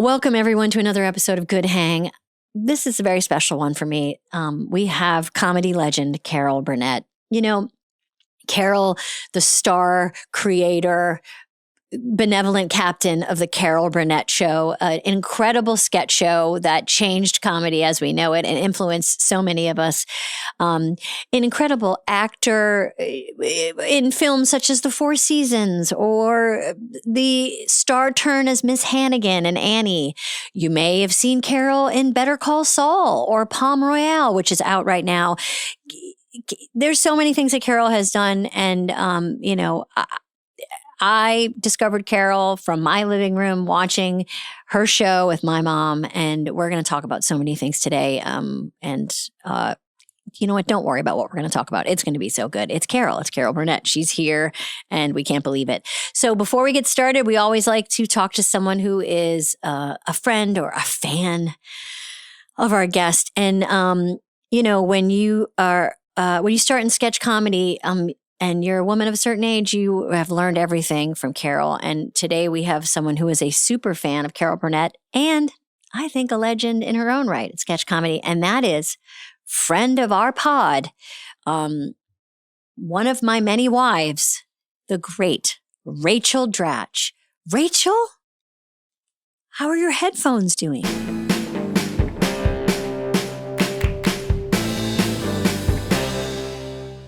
Welcome, everyone, to another episode of Good Hang. This is a very special one for me. We have comedy legend Carol Burnett. You know, Carol, the star, creator, benevolent captain of the Carol Burnett Show, an incredible sketch show that changed comedy as we know it and influenced so many of us. An incredible actor in films such as The Four Seasons or the star turn as Miss Hannigan and Annie. You may have seen Carol in Better Call Saul or Palm Royale, which is out right now. There's so many things that Carol has done. And, I discovered Carol from my living room watching her show with my mom, and we're going to talk about so many things today. You know what? Don't worry about what we're going to talk about. It's going to be so good. It's Carol Burnett. She's here, and we can't believe it. So before we get started, we always like to talk to someone who is a friend or a fan of our guest. And, when you start in sketch comedy, and you're a woman of a certain age, you have learned everything from Carol. And today we have someone who is a super fan of Carol Burnett and I think a legend in her own right in sketch comedy. And that is friend of our pod, one of my many wives, the great Rachel Dratch. Rachel, how are your headphones doing?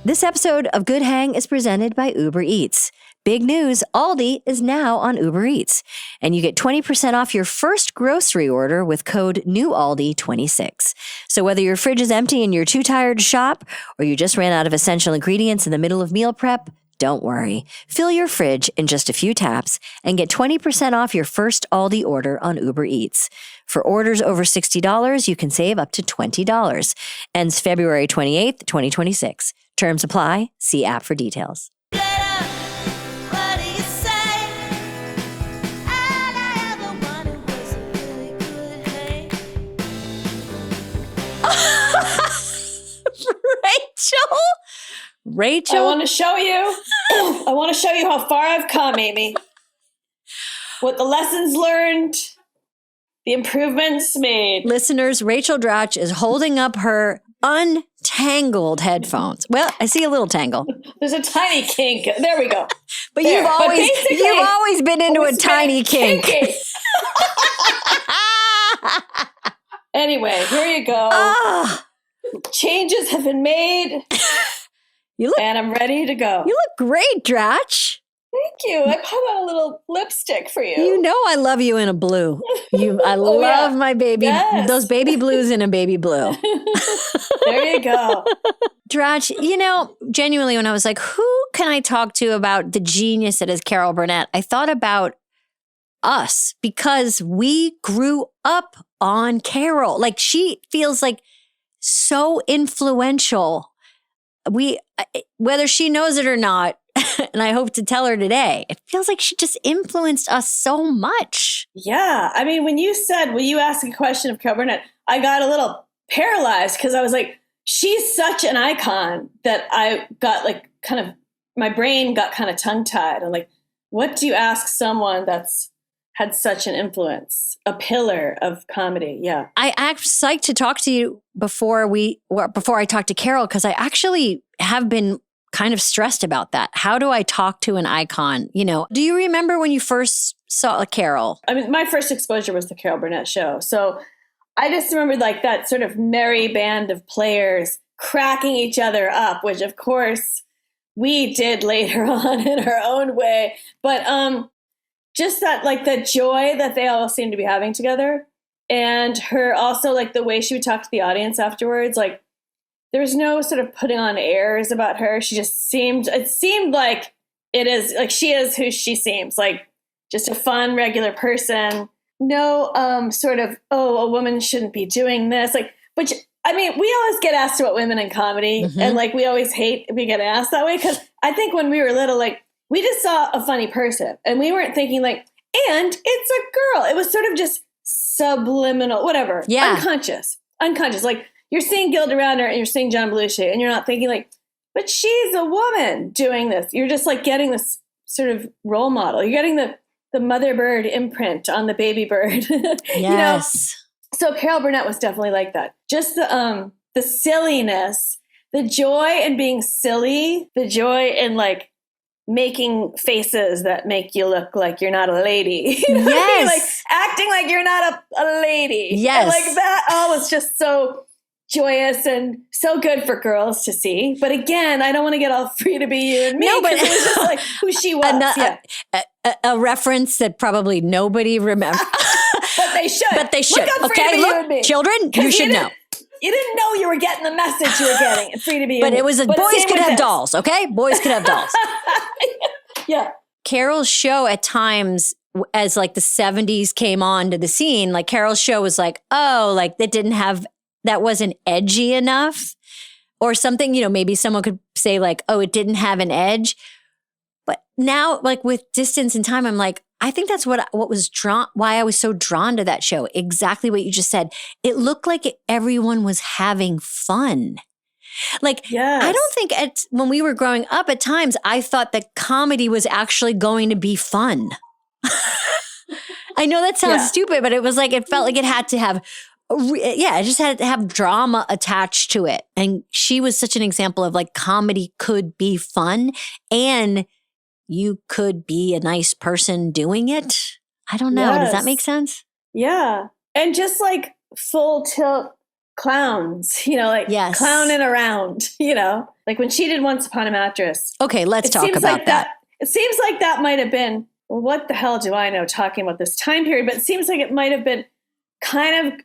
This episode of Good Hang is presented by Uber Eats. Big news, Aldi is now on Uber Eats, and you get 20% off your first grocery order with code NEWALDI26. So whether your fridge is empty and you're too tired to shop, or you just ran out of essential ingredients in the middle of meal prep, don't worry. Fill your fridge in just a few taps and get 20% off your first Aldi order on Uber Eats. For orders over $60, you can save up to $20. Ends February 28th, 2026. Terms apply. See app for details. Rachel, I want to show you. I want to show you how far I've come, Amy. What the lessons learned, the improvements made. Listeners, Rachel Dratch is holding up her untangled headphones. Well, I see a little tangle. There's a tiny kink. There we go. But you've always been into a tiny kink. Anyway, here you go. Changes have been made. And I'm ready to go. You look great, Dratch. Thank you. I put on a little lipstick for you. You know I love you in a blue. I love my baby, those baby blues in a baby blue. There you go. Dratch, genuinely when I was like, who can I talk to about the genius that is Carol Burnett? I thought about us because we grew up on Carol. Like she feels like so influential. Whether she knows it or not, and I hope to tell her today, it feels like she just influenced us so much. Yeah. I mean, when you asked a question of Carol Burnett, I got a little paralyzed because I was like, she's such an icon that I got my brain got kind of tongue tied. I'm like, what do you ask someone that's had such an influence, a pillar of comedy? Yeah. I was psyched to talk to you before I talked to Carol, because I actually have been kind of stressed about that. How do I talk to an icon? Do you remember when you first saw Carol? I mean, my first exposure was the Carol Burnett Show. So I just remembered that sort of merry band of players cracking each other up, which of course we did later on in our own way. But just that, the joy that they all seemed to be having together, and her also the way she would talk to the audience afterwards, there was no sort of putting on airs about her. She just seemed like she is who she seems, just a fun, regular person. No, a woman shouldn't be doing this. Which, I mean, we always get asked about women in comedy, mm-hmm. and we always hate we get asked that way, because I think when we were little, we just saw a funny person and we weren't thinking and it's a girl. It was sort of just subliminal, whatever. Yeah. Unconscious. You're seeing Gilda Radner and you're seeing John Belushi and you're not thinking but she's a woman doing this. You're just getting this sort of role model. You're getting the mother bird imprint on the baby bird. Yes. So Carol Burnett was definitely like that. Just the silliness, the joy in being silly, the joy in like making faces that make you look like you're not a lady. You know what I mean? Like acting like you're not a lady. Yes. And like that all was just so joyous and so good for girls to see. But again, I don't want to get all free to be you and me. No, but it was just like who she was. A reference that probably nobody remembers. But they should. Look how free to be you and me. Children, you should know. You didn't know you were getting the message you were getting. It's free to be. But it was boys could have dolls, okay? Boys could have dolls. Yeah. Carol's show at times, as like the 70s came on to the scene, like Carol's show was like, oh, like that wasn't edgy enough or something. You know, maybe someone could say like, oh, it didn't have an edge. But now, like with distance and time, I'm like, I think that's what was why I was so drawn to that show. Exactly what you just said. It looked like everyone was having fun. Like, yes. I don't think when we were growing up at times, I thought that comedy was actually going to be fun. I know that sounds stupid, but it was like, it felt like it had to have, it just had to have drama attached to it. And she was such an example of like comedy could be fun and you could be a nice person doing it. I don't know. Yes. Does that make sense? Yeah. And just like full tilt clowns, you know, like clowning around, you know, like when she did Once Upon a Mattress. Okay, let's talk about that. It seems like that might have been, well, what the hell do I know talking about this time period? But it seems like it might have been kind of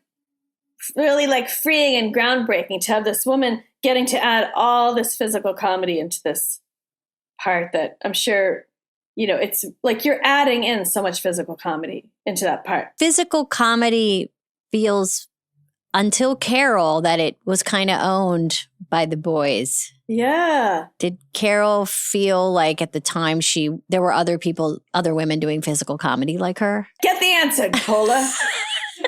really like freeing and groundbreaking to have this woman getting to add all this physical comedy into this part that I'm sure, you know, it's like you're adding in so much physical comedy into that part. Physical comedy feels, until Carol, that it was kind of owned by the boys. Yeah. Did Carol feel like at the time there were other women doing physical comedy like her? Get the answer, Nicola.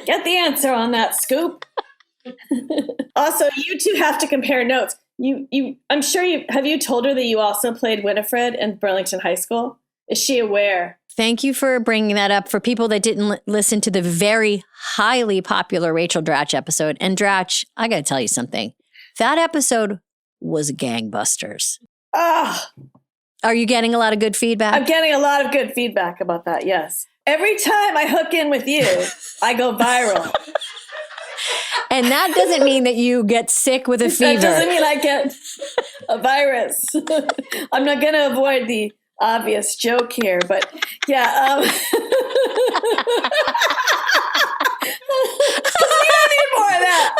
Get the answer on that scoop. Also, you two have to compare notes. I'm sure have you told her that you also played Winifred in Burlington High School? Is she aware? Thank you for bringing that up. For people that didn't listen to the very highly popular Rachel Dratch episode. And Dratch, I got to tell you something. That episode was gangbusters. Ah, are you getting a lot of good feedback? I'm getting a lot of good feedback about that, yes. Every time I hook in with you, I go viral. And that doesn't mean that you get sick with a fever. That doesn't mean I get a virus. I'm not going to avoid the obvious joke here, but yeah. We don't need more of that.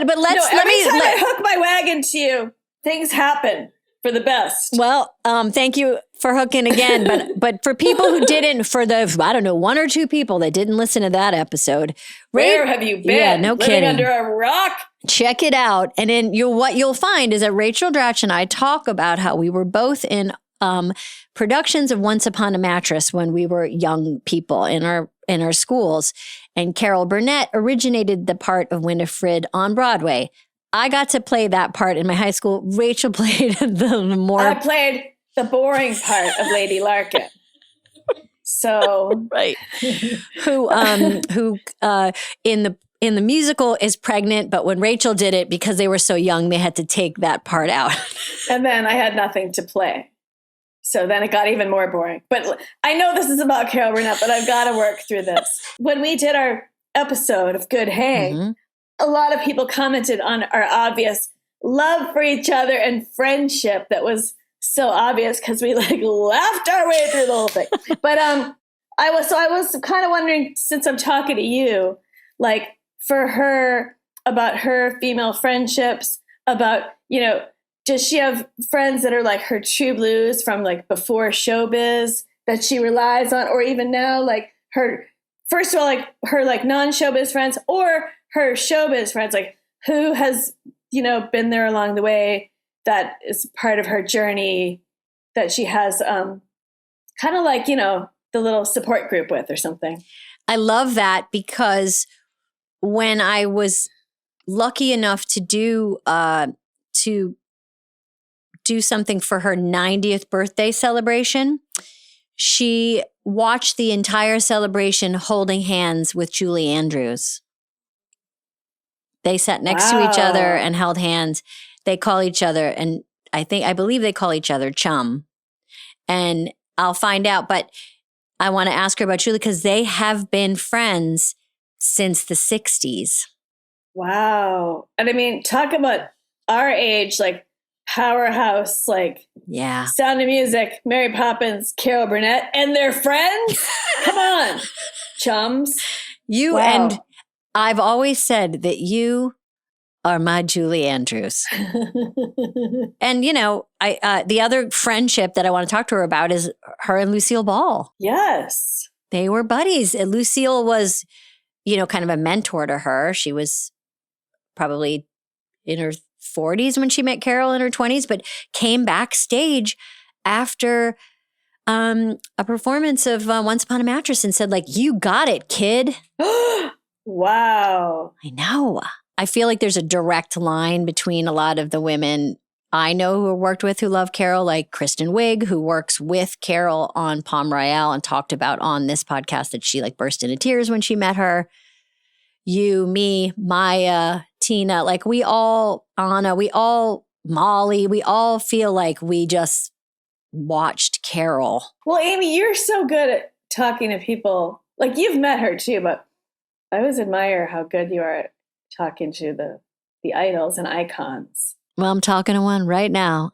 But let I hook my wagon to you, things happen for the best. Well, thank you for hooking again. But for people who didn't, for the, I don't know, one or two people that didn't listen to that episode. Where have you been? Yeah, no Living kidding. Under a rock? Check it out. And then what you'll find is that Rachel Dratch and I talk about how we were both in productions of Once Upon a Mattress when we were young people in our schools. And Carol Burnett originated the part of Winifred on Broadway. I got to play that part in my high school. Rachel played the more... I played the boring part of Lady Larkin. So... Right. Who in the musical is pregnant, but when Rachel did it, because they were so young, they had to take that part out. And then I had nothing to play. So then it got even more boring. But I know this is about Carol Burnett, but I've got to work through this. When we did our episode of Good Hang, a lot of people commented on our obvious love for each other and friendship that was so obvious because we like laughed our way through the whole thing. But I was kind of wondering, since I'm talking to you, like for her, about her female friendships, about, you know, does she have friends that are like her true blues from like before showbiz that she relies on, or even now, like her, first of all, like her like non-showbiz friends or her showbiz friends, like who has, you know, been there along the way that is part of her journey that she has kind of like, you know, the little support group with or something. I love that because when I was lucky enough to do something for her 90th birthday celebration. She watched the entire celebration holding hands with Julie Andrews. They sat next to each other and held hands. They call each other, and I believe they call each other chum. And I'll find out, but I want to ask her about Julie because they have been friends since the 60s. Wow. And I mean, talk about our age, like powerhouse, like Sound of Music, Mary Poppins, Carol Burnett, and their friends. Come on, chums. And I've always said that you are my Julie Andrews. And, the other friendship that I want to talk to her about is her and Lucille Ball. Yes. They were buddies. And Lucille was, kind of a mentor to her. She was probably in her 40s when she met Carol in her 20s, but came backstage after a performance of Once Upon a Mattress and said, like, you got it, kid. Wow. I know. I feel like there's a direct line between a lot of the women I know who worked with who love Carol, like Kristen Wiig, who works with Carol on Palm Royale and talked about on this podcast that she like burst into tears when she met her. You, me, Maya, Tina, like we all, Anna, we all, Molly, we all feel like we just watched Carol. Well, Amy, you're so good at talking to people. Like you've met her too, but I always admire how good you are at talking to the idols and icons. Well, I'm talking to one right now.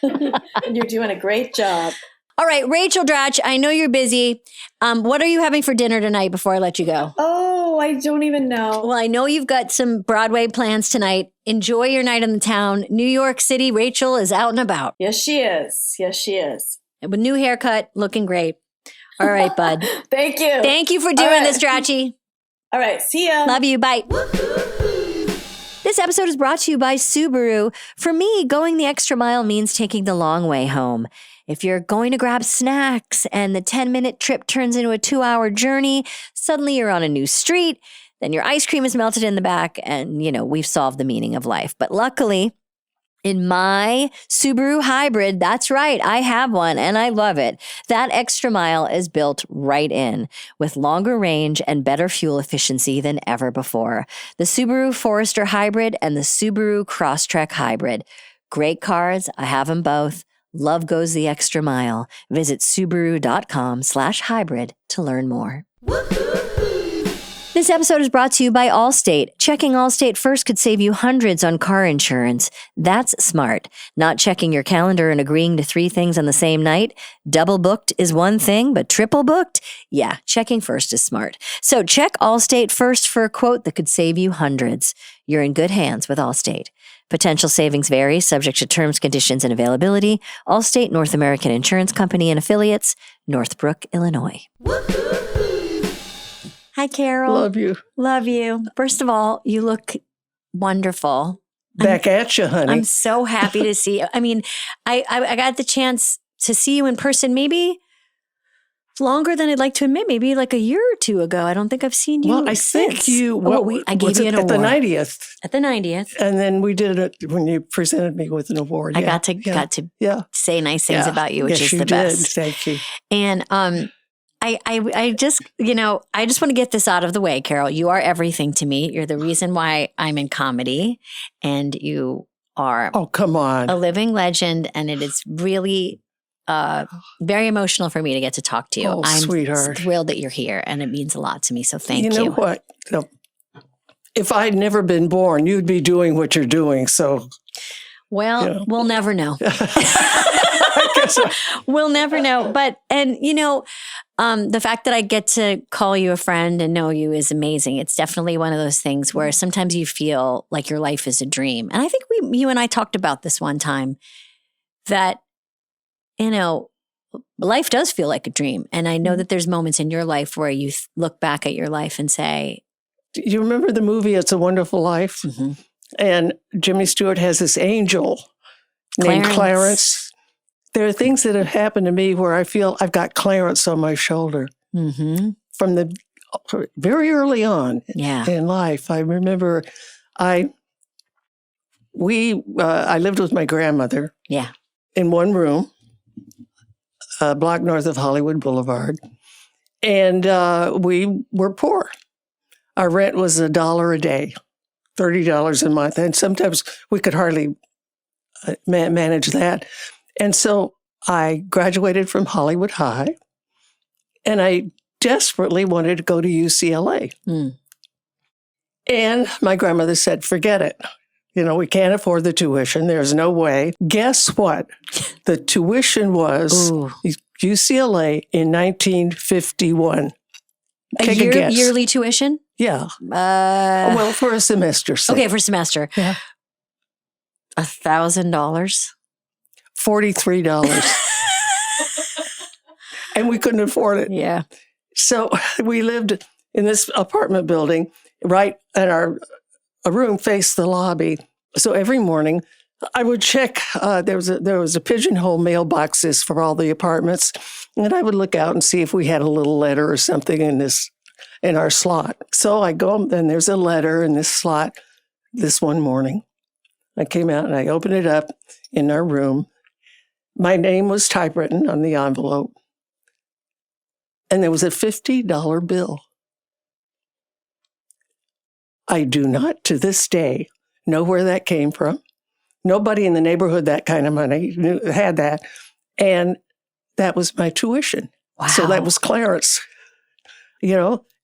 And you're doing a great job. All right, Rachel Dratch, I know you're busy. What are you having for dinner tonight before I let you go? Oh, I don't even know. Well, I know you've got some Broadway plans tonight. Enjoy your night in the town. New York City, Rachel is out and about. Yes, she is. With new haircut, looking great. All right, bud. Thank you. Thank you for doing this, Dratchy. All right, see ya. Love you. Bye. This episode is brought to you by Subaru. For me, going the extra mile means taking the long way home. If you're going to grab snacks and the 10-minute trip turns into a 2-hour journey, suddenly you're on a new street, then your ice cream is melted in the back, and, we've solved the meaning of life. But luckily, in my Subaru Hybrid, that's right, I have one and I love it. That extra mile is built right in with longer range and better fuel efficiency than ever before. The Subaru Forester Hybrid and the Subaru Crosstrek Hybrid. Great cars. I have them both. Love goes the extra mile. Visit Subaru.com/hybrid to learn more. This episode is brought to you by Allstate. Checking Allstate first could save you hundreds on car insurance. That's smart. Not checking your calendar and agreeing to 3 things on the same night. Double booked is one thing, but triple booked? Yeah, checking first is smart. So check Allstate first for a quote that could save you hundreds. You're in good hands with Allstate. Potential savings vary, subject to terms, conditions, and availability. Allstate North American Insurance Company and Affiliates, Northbrook, Illinois. Hi, Carol. Love you. Love you. First of all, you look wonderful. Back at you, honey. I'm so happy to see you. I mean, I got the chance to see you in person maybe longer than I'd like to admit, maybe like a year or 2 ago. I don't think I've seen you Well, I since. think you... I gave you an award. At the 90th. At the 90th. And then we did it when you presented me with an award. I got to say nice things about you, which is the best. Thank you. And I just, I just want to get this out of the way, Carol. You are everything to me. You're the reason why I'm in comedy, and you are come on, a living legend. And it is really very emotional for me to get to talk to you. Oh, I'm sweetheart. Thrilled that you're here, and it means a lot to me. So thank you. You know what? If I'd never been born, you'd be doing what you're doing. So, we'll never know. We'll never know. But, the fact that I get to call you a friend and know you is amazing. It's definitely one of those things where sometimes you feel like your life is a dream. And I think you and I talked about this one time that, life does feel like a dream. And I know that there's moments in your life where you look back at your life and say, do you remember the movie It's a Wonderful Life? Mm-hmm. And Jimmy Stewart has this angel named Clarence. There are things that have happened to me where I feel I've got Clarence on my shoulder from the very early on in life. I remember I I lived with my grandmother. Yeah. In one room, a block north of Hollywood Boulevard. And we were poor. Our rent was $1 a day, $30 a month. And sometimes we could hardly manage that. And so I graduated from Hollywood High, and I desperately wanted to go to UCLA. And my grandmother said, forget it. We can't afford the tuition. There's no way. Guess what? The tuition was UCLA in 1951. Take a guess. Yearly tuition? Yeah. Well, for a semester. Okay, for a semester. Yeah. $1,000? $43. And we couldn't afford it. Yeah. So we lived in this apartment building, right, and a room faced the lobby. So every morning I would check, there was a pigeonhole mailboxes for all the apartments, and I would look out and see if we had a little letter or something in our slot. So I go, and there's a letter in this slot. This one morning, I came out and I opened it up in our room. My name was typewritten on the envelope, and there was a $50 bill. I do not, to this day, know where that came from. Nobody in the neighborhood that kind of money had that. And that was my tuition. Wow. So that was Clarence,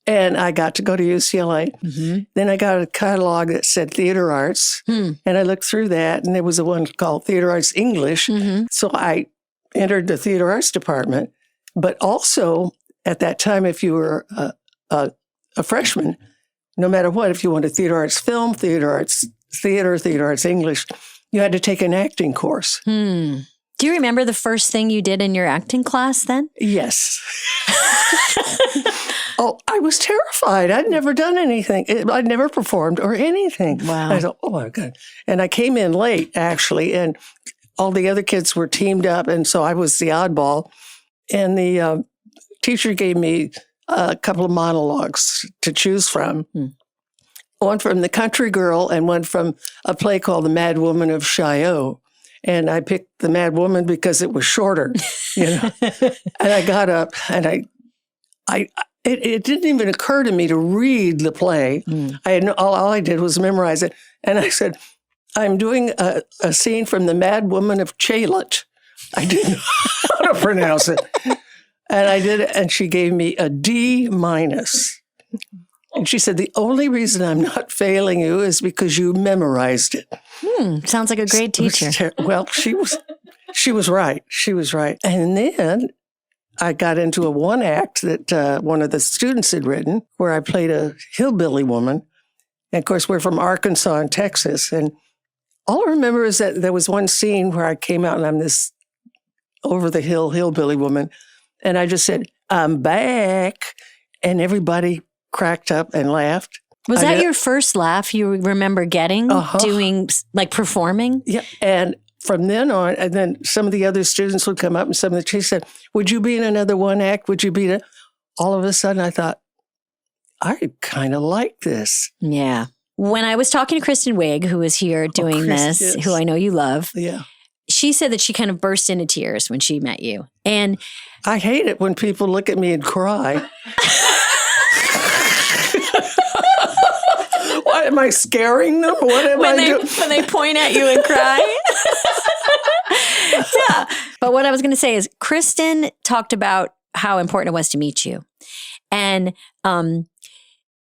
and I got to go to UCLA. Mm-hmm. Then I got a catalog that said theater arts, and I looked through that, and there was a one called Theater Arts English. Mm-hmm. So I entered the theater arts department. But also, at that time, if you were a freshman, no matter what, if you wanted theater arts film, theater arts theater, theater arts English, you had to take an acting course. Do you remember the first thing you did in your acting class then? Yes. Oh, I was terrified. I'd never done anything. I'd never performed or anything. Wow. I thought, oh my God. And I came in late, actually, and all the other kids were teamed up, and so I was the oddball. And the teacher gave me a couple of monologues to choose from. One from The Country Girl and one from a play called The Mad Woman of Chaillot. And I picked The Mad Woman because it was shorter, And I got up and it didn't even occur to me to read the play. All I did was memorize it. And I said, I'm doing a scene from The Mad Woman of Chaillot. I didn't know how to pronounce it. And I did it, and she gave me a D-. And she said, the only reason I'm not failing you is because you memorized it. Sounds like a great teacher. Well, she was right. She was right. And then I got into a one act that one of the students had written where I played a hillbilly woman. And of course, we're from Arkansas and Texas. And all I remember is that there was one scene where I came out and I'm this over-the-hill hillbilly woman. And I just said, I'm back. And everybody cracked up and laughed. Was that your first laugh you remember getting, doing, like performing? Yeah. And from then on, and then some of the other students would come up and some of the teachers said, would you be in another one act? Would you be in all of a sudden I thought, I kind of like this. Yeah. When I was talking to Kristen Wiig, who was here doing this, yes. who I know you love. Yeah. She said that she kind of burst into tears when she met you. And I hate it when people look at me and cry. What, am I scaring them? What am I doing? When they point at you and cry? Yeah. But what I was going to say is Kristen talked about how important it was to meet you. And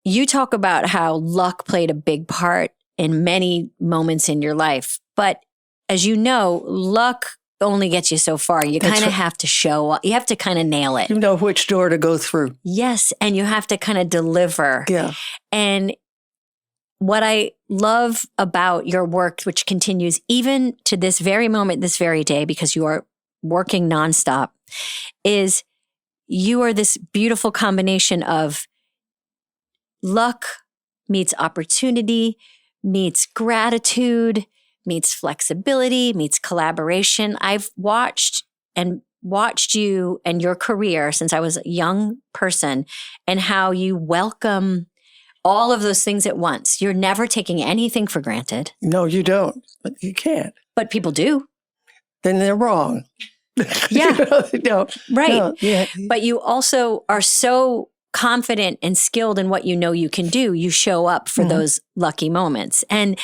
you talk about how luck played a big part in many moments in your life. But as you know, luck only gets you so far. You kind of have to show up. You have to kind of nail it. You know which door to go through. Yes. And you have to kind of deliver. Yeah. And what I love about your work, which continues even to this very moment, this very day, because you are working nonstop, is you are this beautiful combination of luck meets opportunity, meets gratitude, meets flexibility, meets collaboration. I've watched you and your career since I was a young person and how you welcome all of those things at once. You're never taking anything for granted. No, you don't. You can't. But people do. Then they're wrong. Yeah. They don't. Right. No, yeah. But you also are so confident and skilled in what you know you can do. You show up for those lucky moments. And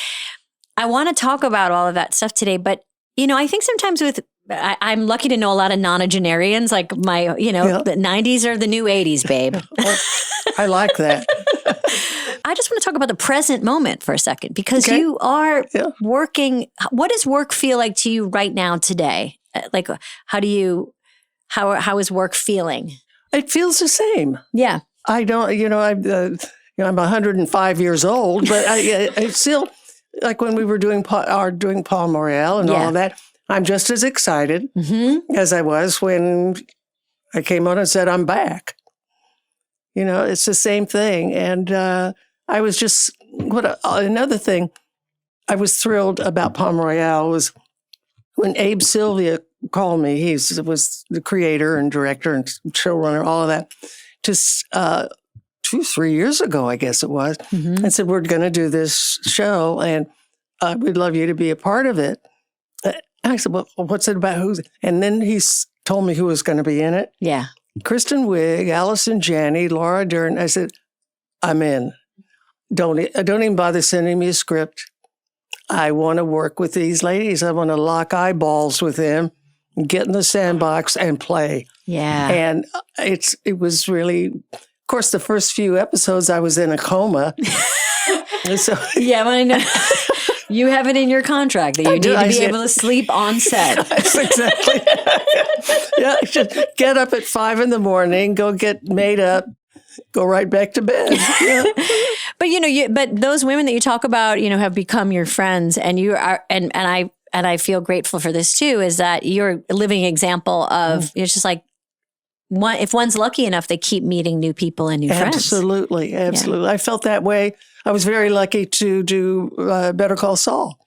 I want to talk about all of that stuff today. But, I think sometimes I'm lucky to know a lot of nonagenarians, like the 90s are the new 80s, babe. I like that. I just want to talk about the present moment for a second, because you are working. What does work feel like to you right now today? Like, how is work feeling? It feels the same. Yeah. I don't, I'm 105 years old, but I still, like when we were doing Paul Morrell and all of that, I'm just as excited as I was when I came on and said, I'm back. It's the same thing. And I was just, another thing I was thrilled about Palm Royale was when Abe Sylvia called me. He was the creator and director and showrunner, all of that, just 2-3 years ago, I guess it was, and said, we're going to do this show and we'd love you to be a part of it. I said, well, what's it about? And then he told me who was going to be in it. Yeah. Kristen Wiig, Allison Janney, Laura Dern. I said, I'm in. Don't even bother sending me a script. I want to work with these ladies. I want to lock eyeballs with them, get in the sandbox and play. Yeah. And it was really, of course, the first few episodes I was in a coma. So, yeah, I know. You have it in your contract that you need to be able to sleep on set. Yes, exactly. Yeah, just get up at 5 a.m, go get made up, go right back to bed. Yeah. But but those women that you talk about, have become your friends, and you are, and I feel grateful for this too. Is that you're a living example of it's just like if one's lucky enough, they keep meeting new people and new friends. Absolutely. Yeah. I felt that way. I was very lucky to do Better Call Saul.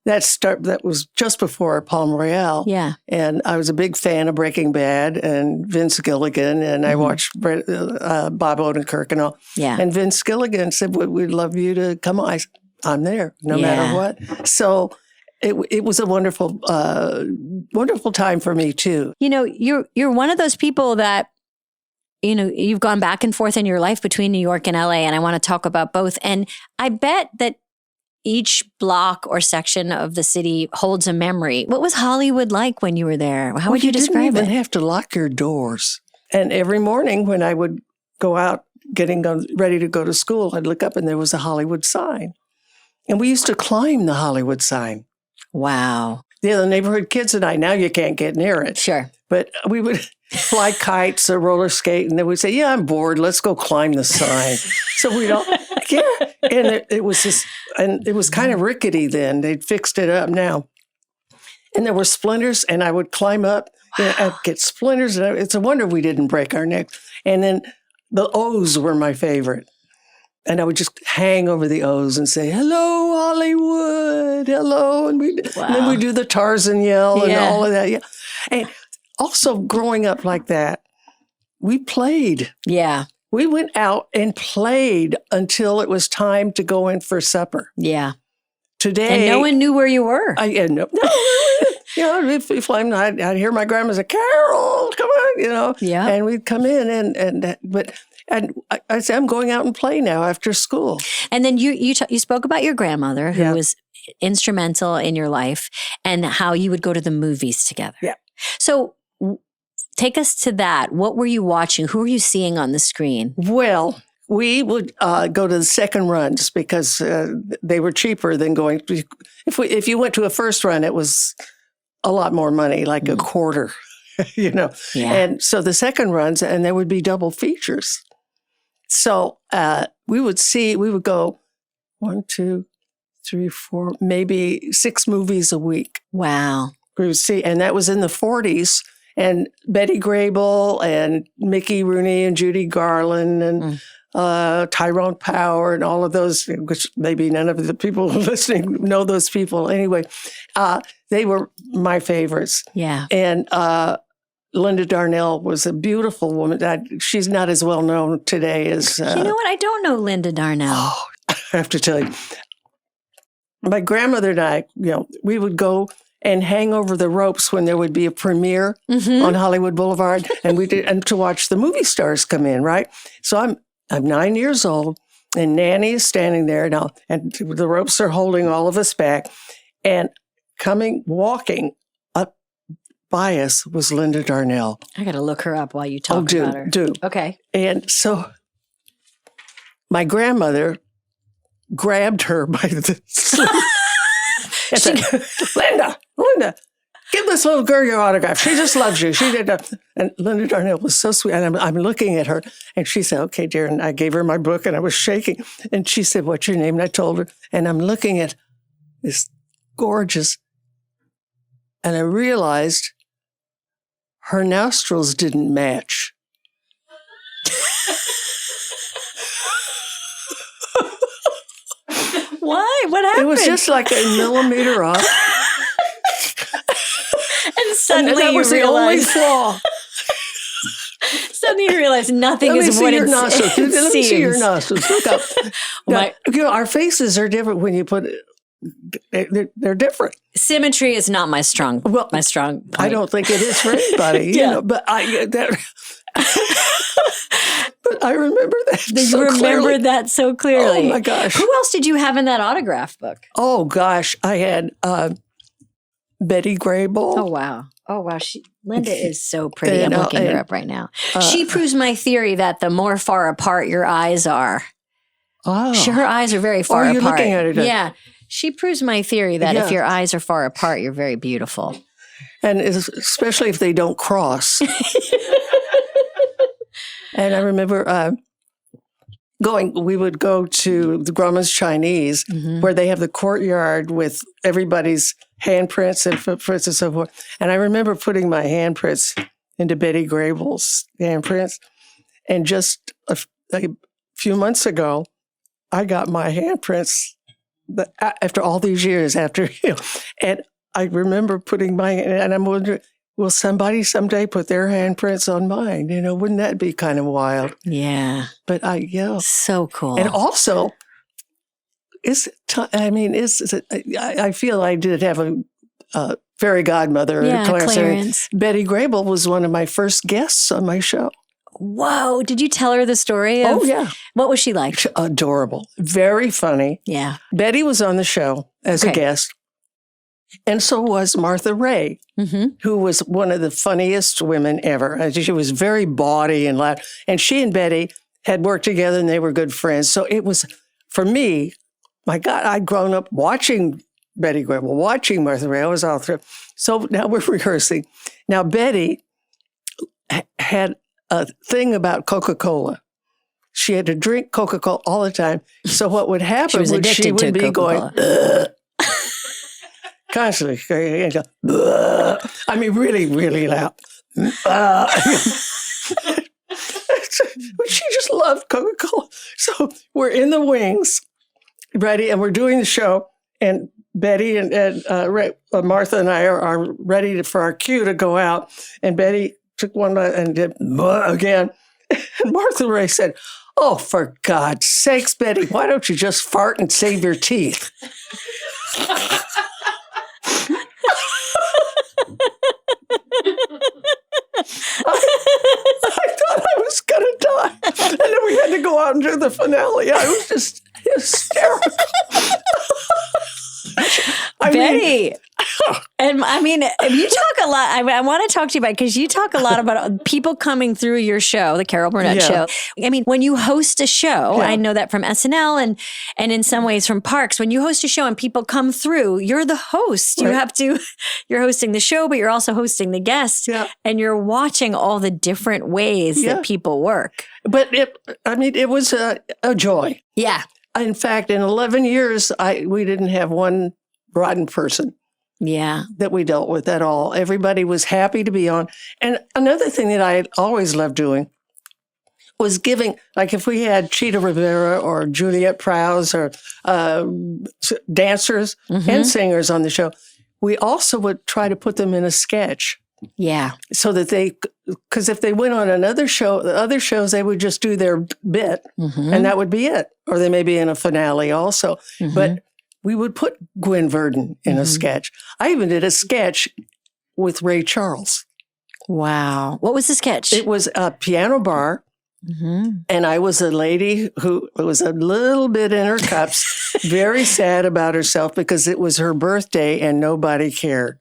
That was just before Palm Royale. Yeah. And I was a big fan of Breaking Bad and Vince Gilligan, and I watched Bob Odenkirk and all. Yeah. And Vince Gilligan said, we'd love you to come on. I said, I'm there, no matter what. So it was a wonderful, wonderful time for me too. You're one of those people that, you've gone back and forth in your life between New York and LA, and I want to talk about both. And I bet that each block or section of the city holds a memory. What was Hollywood like when you were there? How would you describe it? You didn't even it? have to lock your doors. And every morning when I would go out getting ready to go to school, I'd look up and there was a Hollywood sign. And we used to climb the Hollywood sign. Wow. Yeah, the neighborhood kids and I, now you can't get near it. Sure. But we would fly kites or roller skate, and then we'd say, yeah, I'm bored. Let's go climb the sign. So we'd all, And it was just, and it was kind of rickety then. They'd fixed it up now. And there were splinters, and I would climb up and I'd get splinters. And it's a wonder we didn't break our necks. And then the O's were my favorite. And I would just hang over the O's and say, hello, Hollywood, hello. And then we'd do the Tarzan yell and all of that. Yeah. And also growing up like that, we played. Yeah. We went out and played until it was time to go in for supper. Yeah. Today. And no one knew where you were. If I'd hear my grandma say, Carol, come on, Yeah. And we'd come in and I say, I'm going out and play now after school. And then you spoke about your grandmother who was instrumental in your life and how you would go to the movies together. Yeah. So take us to that. What were you watching? Who were you seeing on the screen? Well, we would go to the second runs because they were cheaper than going. If you went to a first run, it was a lot more money, like a quarter, Yeah. And so the second runs, and there would be double features. So we would go 1, 2, 3, 4, maybe 6 movies a week. Wow. We would see, and that was in the 40s. And Betty Grable and Mickey Rooney and Judy Garland and Tyrone Power and all of those, which maybe none of the people listening know those people. Anyway, they were my favorites. Yeah. And Linda Darnell was a beautiful woman. She's not as well known today as... you know what? I don't know Linda Darnell. Oh, I have to tell you. My grandmother and I, we would go and hang over the ropes when there would be a premiere on Hollywood Boulevard, and to watch the movie stars come in, right? So I'm 9 years old, and Nanny is standing there now, and the ropes are holding all of us back, and walking up by us was Linda Darnell. I got to look her up while you talk about her. Do. Okay. And so my grandmother grabbed her by the sleeve and said, Linda, give this little girl your autograph. She just loves you. She did. And Linda Darnell was so sweet. And I'm looking at her, and she said, okay, dear. And I gave her my book, and I was shaking. And she said, what's your name? And I told her. And I'm looking at this gorgeous. And I realized her nostrils didn't match. Why? What happened? It was just like a millimeter off. And suddenly that was you the only realize, flaw. Suddenly you realize nothing Let me is see what your it nostrils. seems. Let me see your nostrils. Look up. My- Now, our faces are different when you put it. They're different. Symmetry is not my strong point. I don't think it is for anybody. Yeah. But but I remember that. You remembered that so clearly. Oh my gosh. Who else did you have in that autograph book? Oh gosh, I had Betty Grable. Oh wow. Linda is so pretty. I'm And, looking her up right now. She proves my theory that the more far apart your eyes are, her eyes are very far are apart. you looking at it? Yeah. She proves my theory that if Yeah. your eyes are far apart, you're very beautiful. And especially if they don't cross. And I remember we would go to the Grauman's Chinese, where they have the courtyard with everybody's handprints and footprints and so forth. And I remember putting my handprints into Betty Grable's handprints. And just a few months ago, I got my handprints after all these years, and I remember putting and I'm wondering, will somebody someday put their handprints on mine? Wouldn't that be kind of wild? Yeah. But So cool. and also, I feel I did have a fairy godmother, Clarence. Betty Grable was one of my first guests on my show. Whoa. Did you tell her the story? Oh, yeah. What was she like? Adorable. Very funny. Yeah. Betty was on the show as a guest. And so was Martha Ray, who was one of the funniest women ever. She was very bawdy and loud. And she and Betty had worked together, and they were good friends. So it was, for me, my God, I'd grown up watching Betty Grable, watching Martha Ray. I was all through. So now we're rehearsing. Now, Betty had a thing about Coca-Cola. She had to drink Coca-Cola all the time. So what would happen was she would be going, constantly. I mean, really, really loud. She just loved Coca-Cola. So we're in the wings, ready, and we're doing the show. And Betty and Martha and I are ready for our cue to go out. And Betty took one and did again. And Martha Ray said, "Oh, for God's sakes, Betty, why don't you just fart and save your teeth?" I thought I was going to die. And then we had to go out and do the finale. I was just hysterical. Betty. And I mean, you talk a lot. I want to talk to you about it because you talk a lot about people coming through your show, the Carol Burnett show. I mean, when you host a show, I know that from SNL and in some ways from Parks, when you host a show and people come through, you're the host. Right. You're hosting the show, but you're also hosting the guests. Yeah. And you're watching all the different ways that people work. But it was a joy. Yeah. In fact, in 11 years, we didn't have one rotten person. Yeah. That we dealt with at all. Everybody was happy to be on. And another thing that I always loved doing was giving, like if we had Cheetah Rivera or Juliet Prowse or dancers and singers on the show, we also would try to put them in a sketch. Yeah. so that because if they went on another show, the other shows, they would just do their bit and that would be it. Or they may be in a finale also. But we would put Gwen Verdon in a sketch. I even did a sketch with Ray Charles. Wow. What was the sketch? It was a piano bar. And I was a lady who was a little bit in her cups, very sad about herself because it was her birthday and nobody cared.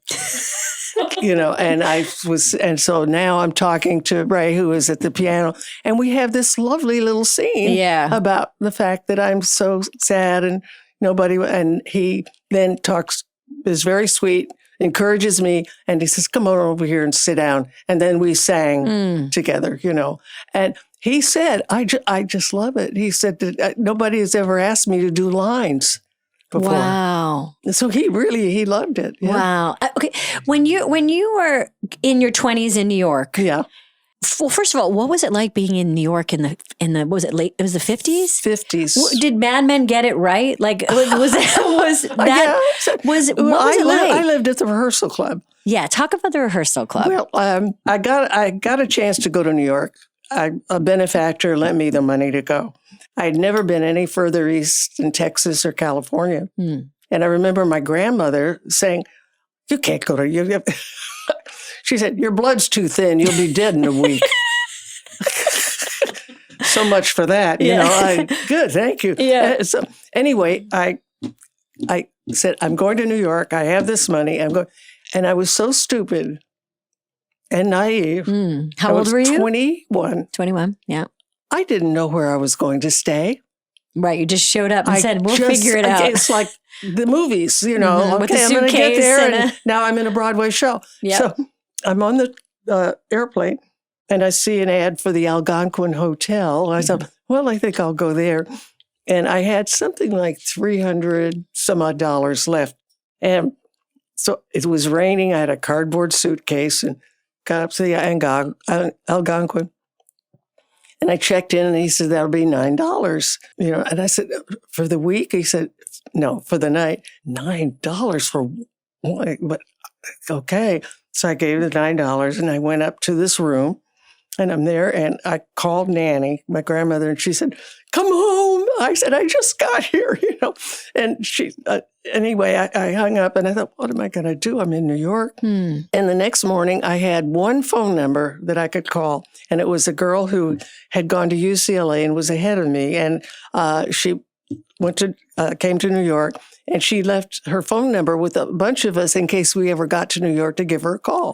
And so now I'm talking to Ray, who is at the piano, and we have this lovely little scene about the fact that I'm so sad and and he then is very sweet, encourages me, and he says, come on over here and sit down. And then we sang together, and he said, I just love it. He said that nobody has ever asked me to do lines before. Wow. So he loved it. Yeah. Wow. Okay. When you were in your 20s in New York. Yeah. Well, first of all, what was it like being in New York in the was it late? It was the 50s? 50s. Did Mad Men get it right? Like was it like? I lived at the rehearsal club. Yeah. Talk about the rehearsal club. Well, I got a chance to go to New York. A benefactor lent me the money to go. I'd never been any further east in Texas or California. And I remember my grandmother saying, you can't go to you. She said, your blood's too thin. You'll be dead in a week. So much for that. Good, thank you. Yeah. So anyway, I said, I'm going to New York. I have this money. I'm going. And I was so stupid and naive. How old were you? 21. 21, yeah. I didn't know where I was going to stay. Right, you just showed up and said, we'll figure it out. It's like the movies, with the I'm going to get there, and now I'm in a Broadway show. Yep. So I'm on the airplane, and I see an ad for the Algonquin Hotel. I thought, well, I think I'll go there. And I had something like $300 some odd left. And so it was raining. I had a cardboard suitcase and got up to the Algonquin. And I checked in and he said, that'll be $9. And I said, for the week? He said, no, for the night. $9 for what? But okay. So I gave the $9 and I went up to this room and I'm there and I called Nanny, my grandmother, and she said, come home. I said, I just got here, And she, anyway, I hung up and I thought, what am I going to do? I'm in New York. And the next morning I had one phone number that I could call. And it was a girl who had gone to UCLA and was ahead of me. And she came to New York and she left her phone number with a bunch of us in case we ever got to New York to give her a call.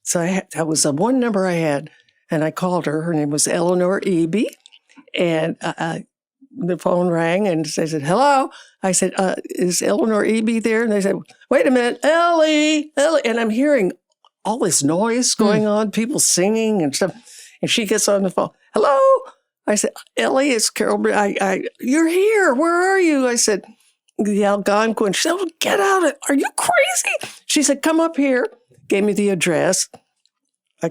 So that was the one number I had. And I called her. Her name was Eleanor Eby. And the phone rang and they said, hello. I said, is Eleanor Eby there? And they said, wait a minute, Ellie. And I'm hearing all this noise going on, people singing and stuff. And she gets on the phone. Hello? I said, Ellie, it's Carol Burnett. You're here. Where are you? I said, the Algonquin. She said, oh, get out of it. Are you crazy? She said, come up here. Gave me the address. I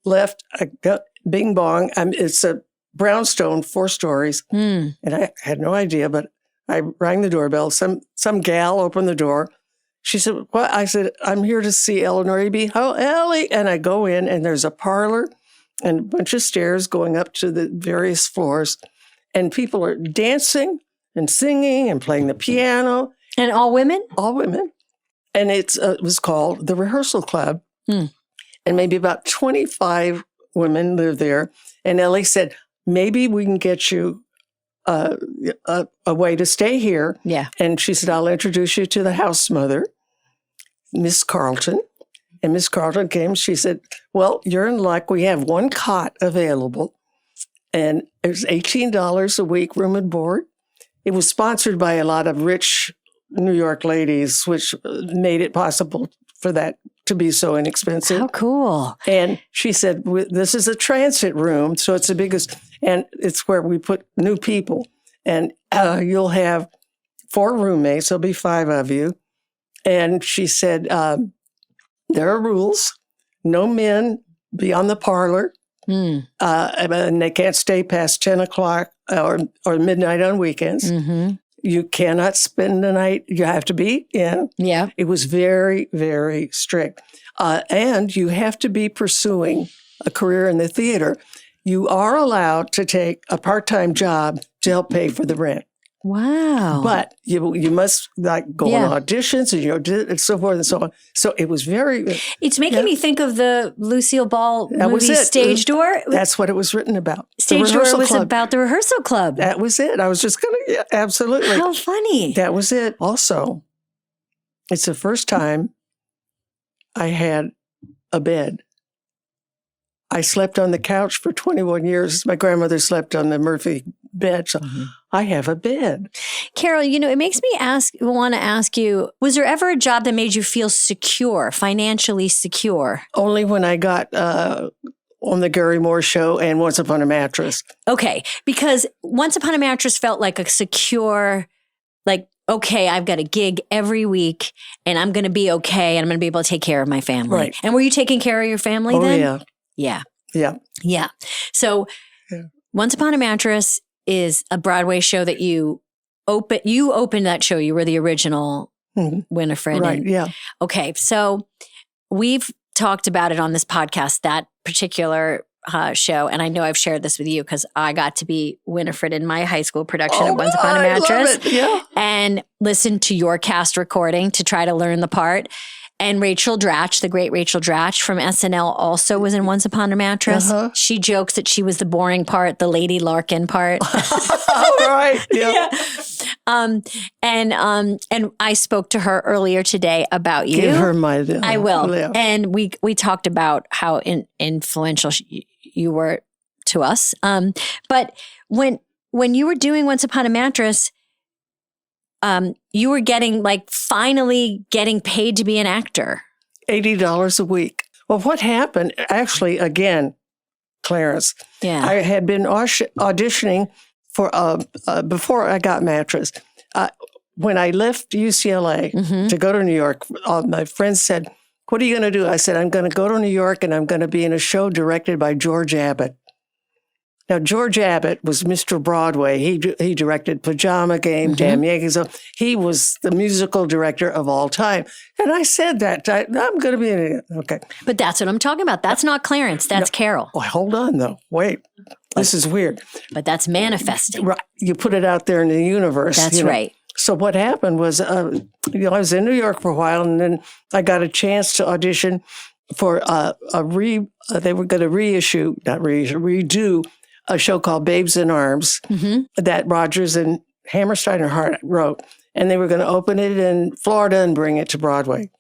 left. I got bing bong. It's a brownstone, 4 stories. And I had no idea, but I rang the doorbell. Some gal opened the door. She said, what? I said, I'm here to see Eleanor Eby. Oh, Ellie. And I go in and there's a parlor and a bunch of stairs going up to the various floors. And people are dancing and singing and playing the piano. And all women? All women. And it was called the Rehearsal Club. And maybe about 25 women live there. And Ellie said, maybe we can get you a way to stay here. Yeah. And she said, I'll introduce you to the house mother, Miss Carlton. And Miss Carlton came. She said, well, you're in luck. We have one cot available. And it was $18 a week, room and board. It was sponsored by a lot of rich New York ladies, which made it possible for that to be so inexpensive. How cool. And she said, this is a transit room, so it's the biggest, and it's where we put new people. And you'll have 4 roommates, there'll be 5 of you. And she said, there are rules. No men beyond the parlor. And they can't stay past 10 o'clock or midnight on weekends. You cannot spend the night. You have to be in. Yeah. It was very, very strict. And you have to be pursuing a career in the theater. You are allowed to take a part-time job to help pay for the rent. Wow. But you must like go on auditions and so forth and so on. So it was very... It's making me think of the Lucille Ball movie Stage Door. That's what it was written about. Stage Door was about the rehearsal club. That was it. I was just going to... absolutely. How funny. That was it. Also, it's the first time I had a bed. I slept on the couch for 21 years. My grandmother slept on the Murphy bed. So I have a bed. Carol, it makes me want to ask you, was there ever a job that made you feel secure, financially secure? Only when I got on the Gary Moore show and Once Upon a Mattress. Okay. Because Once Upon a Mattress felt like a secure, like, okay, I've got a gig every week and I'm going to be okay and I'm going to be able to take care of my family. Right. And were you taking care of your family then? Yeah. Yeah. Yeah. Yeah. So Once Upon a Mattress is a Broadway show that you opened that show. You were the original Winifred. Right. Yeah. Okay. So we've talked about it on this podcast, that particular show. And I know I've shared this with you because I got to be Winifred in my high school production of Once Upon a Mattress. I love it. Yeah. And listened to your cast recording to try to learn the part. And Rachel Dratch, the great Rachel Dratch from SNL, also was in Once Upon a Mattress. She jokes that she was the boring part, the Lady Larkin part. All right. Yeah. And I spoke to her earlier today about you. Give her my. I will. Yeah. And we talked about how influential you were to us. But when you were doing Once Upon a Mattress, you were finally getting paid to be an actor. $80 a week. Well, what happened, actually, again, Clarence, I had been auditioning for, before I got Mattress. When I left UCLA to go to New York, my friends said, "What are you going to do?" I said, "I'm going to go to New York and I'm going to be in a show directed by George Abbott." Now, George Abbott was Mr. Broadway. He directed Pajama Game, Damn Yankees. He was the musical director of all time. And I said that. I'm going to be in it. Okay. But that's what I'm talking about. That's not Clarence. That's Carol. Oh, hold on, though. Wait. This is weird. But that's manifesting. Right. You put it out there in the universe. That's right. So what happened was, I was in New York for a while, and then I got a chance to audition for they were going to redo a show called Babes in Arms that Rodgers and Hammerstein or Hart wrote. And they were going to open it in Florida and bring it to Broadway.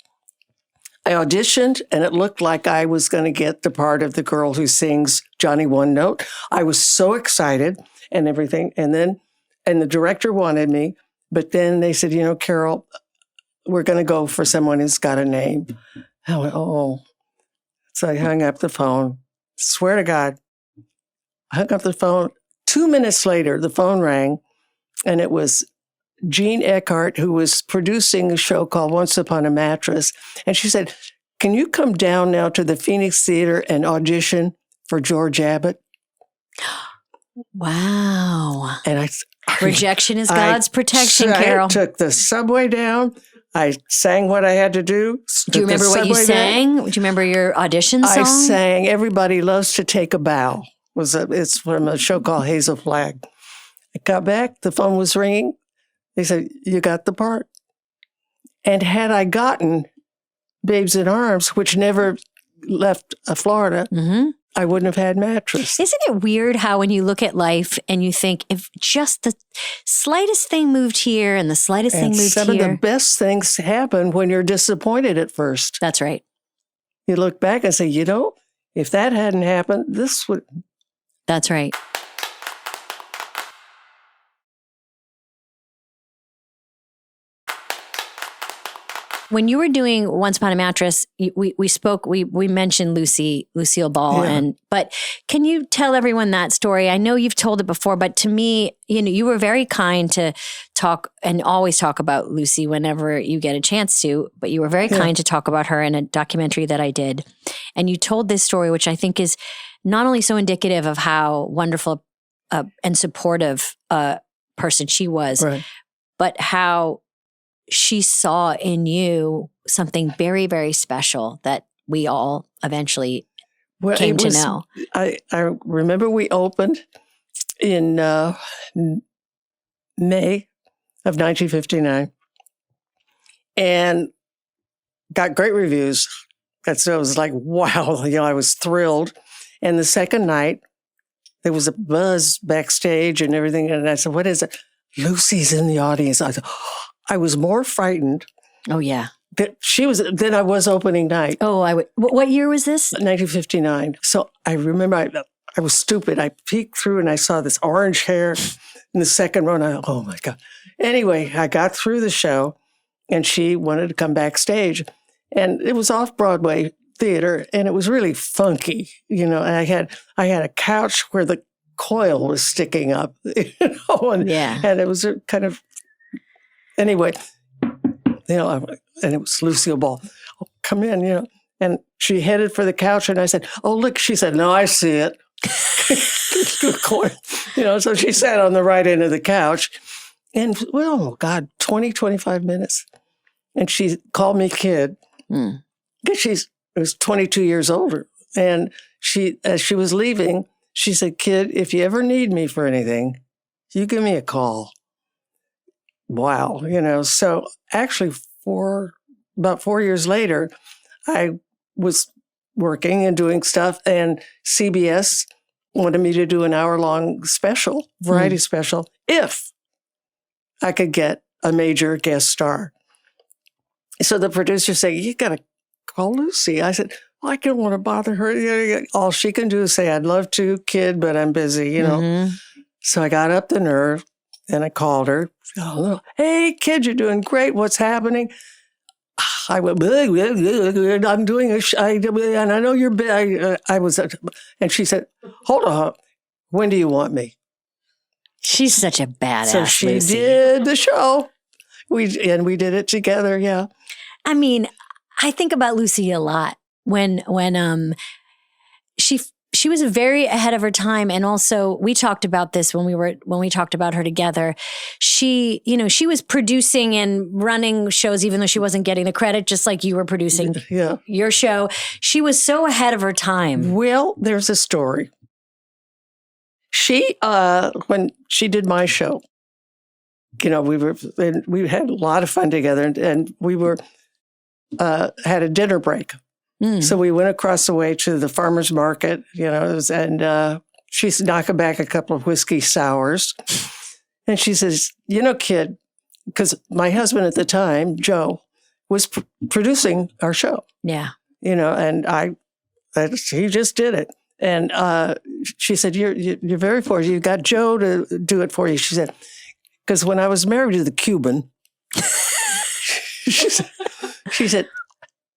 I auditioned, and it looked like I was going to get the part of the girl who sings Johnny One Note. I was so excited and everything. And the director wanted me, but then they said, Carol, we're going to go for someone who's got a name. I went, oh. So I hung up the phone. Swear to God. I hung up the phone. 2 minutes later, the phone rang, and it was Jean Eckhart, who was producing a show called Once Upon a Mattress. And she said, "Can you come down now to the Phoenix Theater and audition for George Abbott?" Wow. And rejection is God's protection, Carol. I took the subway down. I sang what I had to do. Do you remember what you sang? Do you remember your audition song? I sang Everybody Loves to Take a Bow. It's from a show called Hazel Flag. I got back, the phone was ringing. They said, "You got the part." And had I gotten Babes in Arms, which never left Florida, I wouldn't have had Mattress. Isn't it weird how when you look at life and you think if just the slightest thing moved here and the slightest thing moved here. Some of the best things happen when you're disappointed at first. That's right. You look back and say, if that hadn't happened, this would... That's right. When you were doing Once Upon a Mattress, we mentioned Lucille Ball, but can you tell everyone that story? I know you've told it before, but to me, you were very kind to talk and always talk about Lucy whenever you get a chance to, but you were very kind to talk about her in a documentary that I did. And you told this story, which I think is not only so indicative of how wonderful and supportive a person she was, but how she saw in you something very, very special that we all eventually came to know. I remember we opened in May of 1959 and got great reviews. So it was like, wow, I was thrilled. And the second night, there was a buzz backstage and everything. And I said, what is it? Lucy's in the audience. I was more frightened. Oh, yeah. That she was, than I was opening night. Oh, what year was this? 1959. So I remember I was stupid. I peeked through and I saw this orange hair in the second row. And I thought, oh my God. Anyway, I got through the show and she wanted to come backstage. And it was off-Broadway theater and it was really funky, and I had a couch where the coil was sticking up, and it was a kind of, anyway, and it was Lucille Ball. Oh, come in, and she headed for the couch and I said, oh, look, she said, no, I see it. So she sat on the right end of the couch and, well, oh God, 20, 25 minutes. And she called me kid. Because she was 22 years older. And as she was leaving, she said, kid, if you ever need me for anything, you give me a call. Wow. So actually about 4 years later, I was working and doing stuff and CBS wanted me to do an hour-long special, variety special, if I could get a major guest star. So the producer said, you got to call Lucy. I said, well, I don't want to bother her. All she can do is say, I'd love to, kid, but I'm busy, So I got up the nerve and I called her. Oh, hey, kid, you're doing great. What's happening? I went, I'm doing and I know you're big. I was, and she said, hold on. When do you want me? She's such a badass. So she Lucy. did the show. We did it together. Yeah. I mean, I think about Lucy a lot when she was very ahead of her time, and also we talked about this when we talked about her together. She was producing and running shows even though she wasn't getting the credit, just like you were producing your show. She was so ahead of her time. Well, there's a story. She when she did my show, we had a lot of fun together, and we were. Had a dinner break. So we went across the way to the farmer's market, and she's knocking back a couple of whiskey sours. And she says, kid, because my husband at the time, Joe, was producing our show. Yeah. And he just did it. And she said, you're very fortunate. You got Joe to do it for you. She said, because when I was married to the Cuban, she said,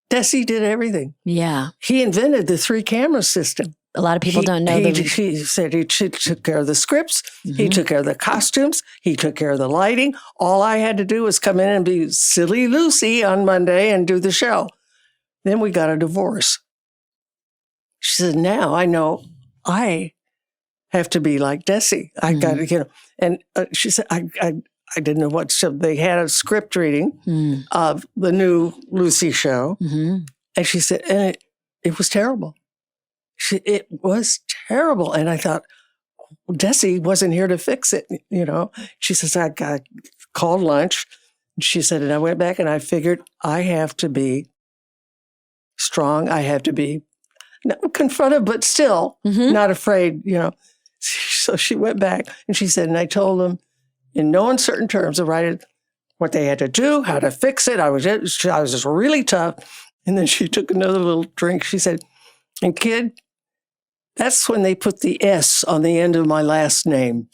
Desi did everything. Yeah. He invented the 3-camera system. A lot of people don't know that. He said he took care of the scripts. He took care of the costumes. He took care of the lighting. All I had to do was come in and be silly Lucy on Monday and do the show. Then we got a divorce. She said, now I know I have to be like Desi. I got to, and she said, I didn't know what, so they had a script reading of the new Lucy show. And she said, and it was terrible. It was terrible. And I thought, Desi wasn't here to fix it, She says, I called lunch. And she said, and I went back and I figured I have to be strong. I have to be not confrontive, but still not afraid, So she went back and she said, and I told them, in no uncertain terms, of writing what they had to do, how to fix it. I was just really tough. And then she took another little drink. She said, and kid, that's when they put the S on the end of my last name.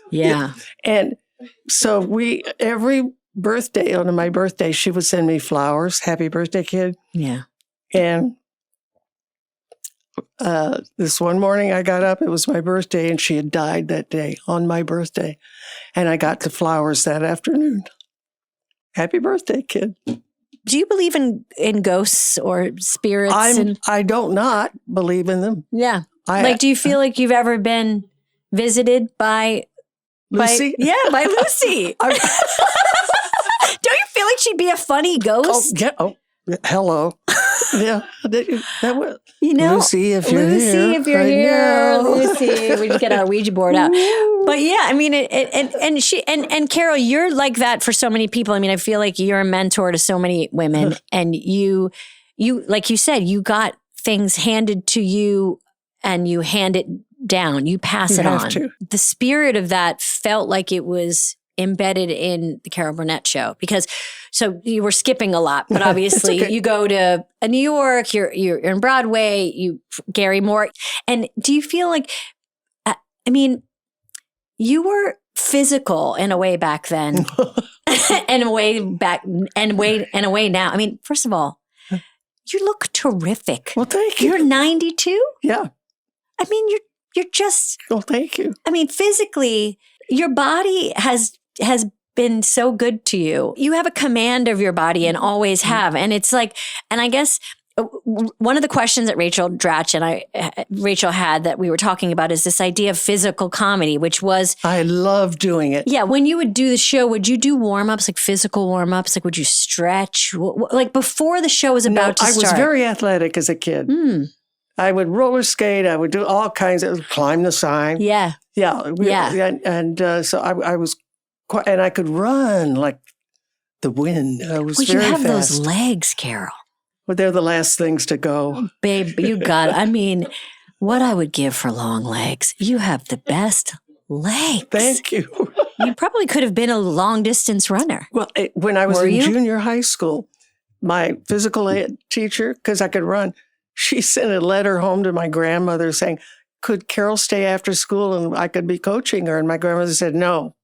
Yeah. And so every birthday, on my birthday, she would send me flowers. Happy birthday, kid. Yeah. And this one morning I got up, it was my birthday, and she had died that day on my birthday. And I got the flowers that afternoon. Happy birthday, kid. Do you believe in ghosts or spirits? I don't not believe in them. Yeah. Do you feel like you've ever been visited by Lucy? by Lucy. Don't you feel like she'd be a funny ghost? Oh, yeah. Oh, hello. Yeah. That was, Lucy, if you're Lucy, here. if you're right here, now. Lucy. We just get our Ouija board out. But yeah, I mean, and Carol, you're like that for so many people. I mean, I feel like you're a mentor to so many women, and you, like you said, you got things handed to you, and you hand it down. You pass it on. The spirit of that felt like it was embedded in the Carol Burnett show, because so you were skipping a lot, but obviously you go to New York, you're in Broadway, Gary Moore. And do you feel like, I mean, you were physical in a way back then and a way now. I mean, first of all, you look terrific. Well, thank you. You're 92? Yeah. I mean, you're just, well, thank you. I mean, physically, your body has been so good to you. You have a command of your body and always have. And it's like, and I guess one of the questions that Rachel Dratch and Rachel had that we were talking about is this idea of physical comedy, which was, I love doing it. Yeah. When you would do the show, would you do warm-ups, like physical warm-ups? Like, would you stretch? Like before the show was about to start? I was very athletic as a kid. I would roller skate. I would do all kinds of, climb the sign. Yeah. Yeah. And so I was quite, and I could run like the wind. I was very you have fast. those legs, Carol. Well, they're the last things to go. Oh, babe, you got it. I mean, what I would give for long legs. You have the best legs. Thank you. You probably could have been a long distance runner. Well, when I was in junior high school, my physical ed teacher, because I could run, she sent a letter home to my grandmother saying, could Carol stay after school and I could be coaching her? And my grandmother said, no,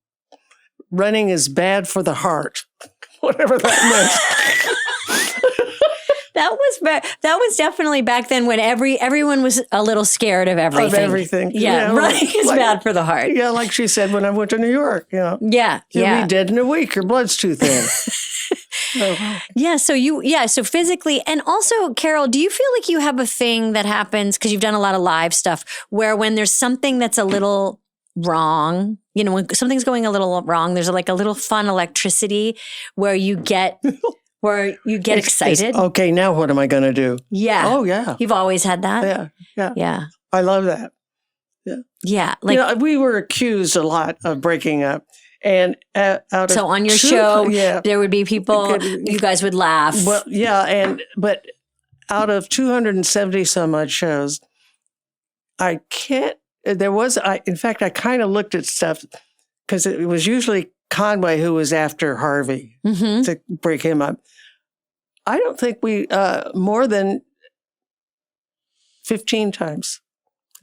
running is bad for the heart, whatever that meant. That was definitely back then when everyone was a little scared of everything. Of everything. Yeah, running is bad for the heart. Yeah, like she said when I went to New York. Yeah. You'll be dead in a week. Your blood's too thin. So physically, and also, Carol, do you feel like you have a thing that happens, because you've done a lot of live stuff, where when there's something that's a little wrong, when something's going a little wrong, there's like a little fun electricity where you get excited? Okay, now what am I going to do? Yeah. Oh, yeah. You've always had that? Yeah. I love that. Yeah. Yeah. Like, we were accused a lot of breaking up. And so on your show, there would be people, you guys would laugh. Well, yeah. But out of 270 some odd shows, in fact, I kind of looked at stuff because it was usually Conway who was after Harvey to break him up. I don't think we, more than 15 times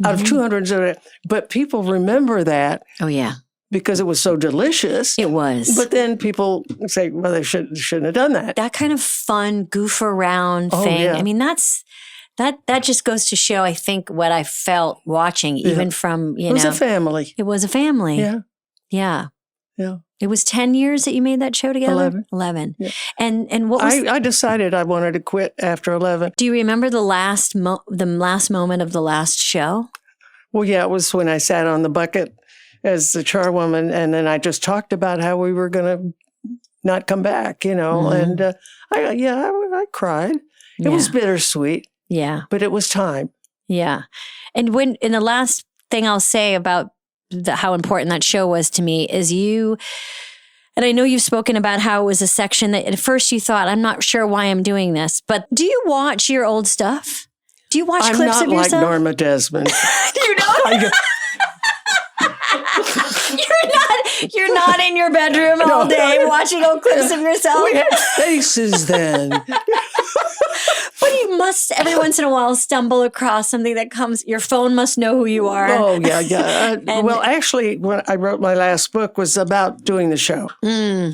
out of 200. But people remember that. Oh, yeah. Because it was so delicious. It was. But then people say, well, they shouldn't have done that. That kind of fun, goof around thing. Yeah. I mean, that just goes to show, I think, what I felt watching, even from, It was a family. It was a family. Yeah. Yeah. Yeah. It was 10 years that you made that show together? 11. Yeah. And what was... I decided I wanted to quit after 11. Do you remember the last moment of the last show? Well, yeah, it was when I sat on the bucket as the charwoman, and then I just talked about how we were going to not come back, and I cried. It was bittersweet. Yeah. But it was time. Yeah. And the last thing I'll say about how important that show was to me is you, and I know you've spoken about how it was a section that at first you thought, I'm not sure why I'm doing this, but do you watch your old stuff? Do you watch clips of yourself? I'm not like Norma Desmond. You don't? You're not in your bedroom all day watching old clips of yourself. We had faces then. But you must every once in a while stumble across something that comes. Your phone must know who you are. Oh yeah. Well, actually, when I wrote my last book was about doing the show,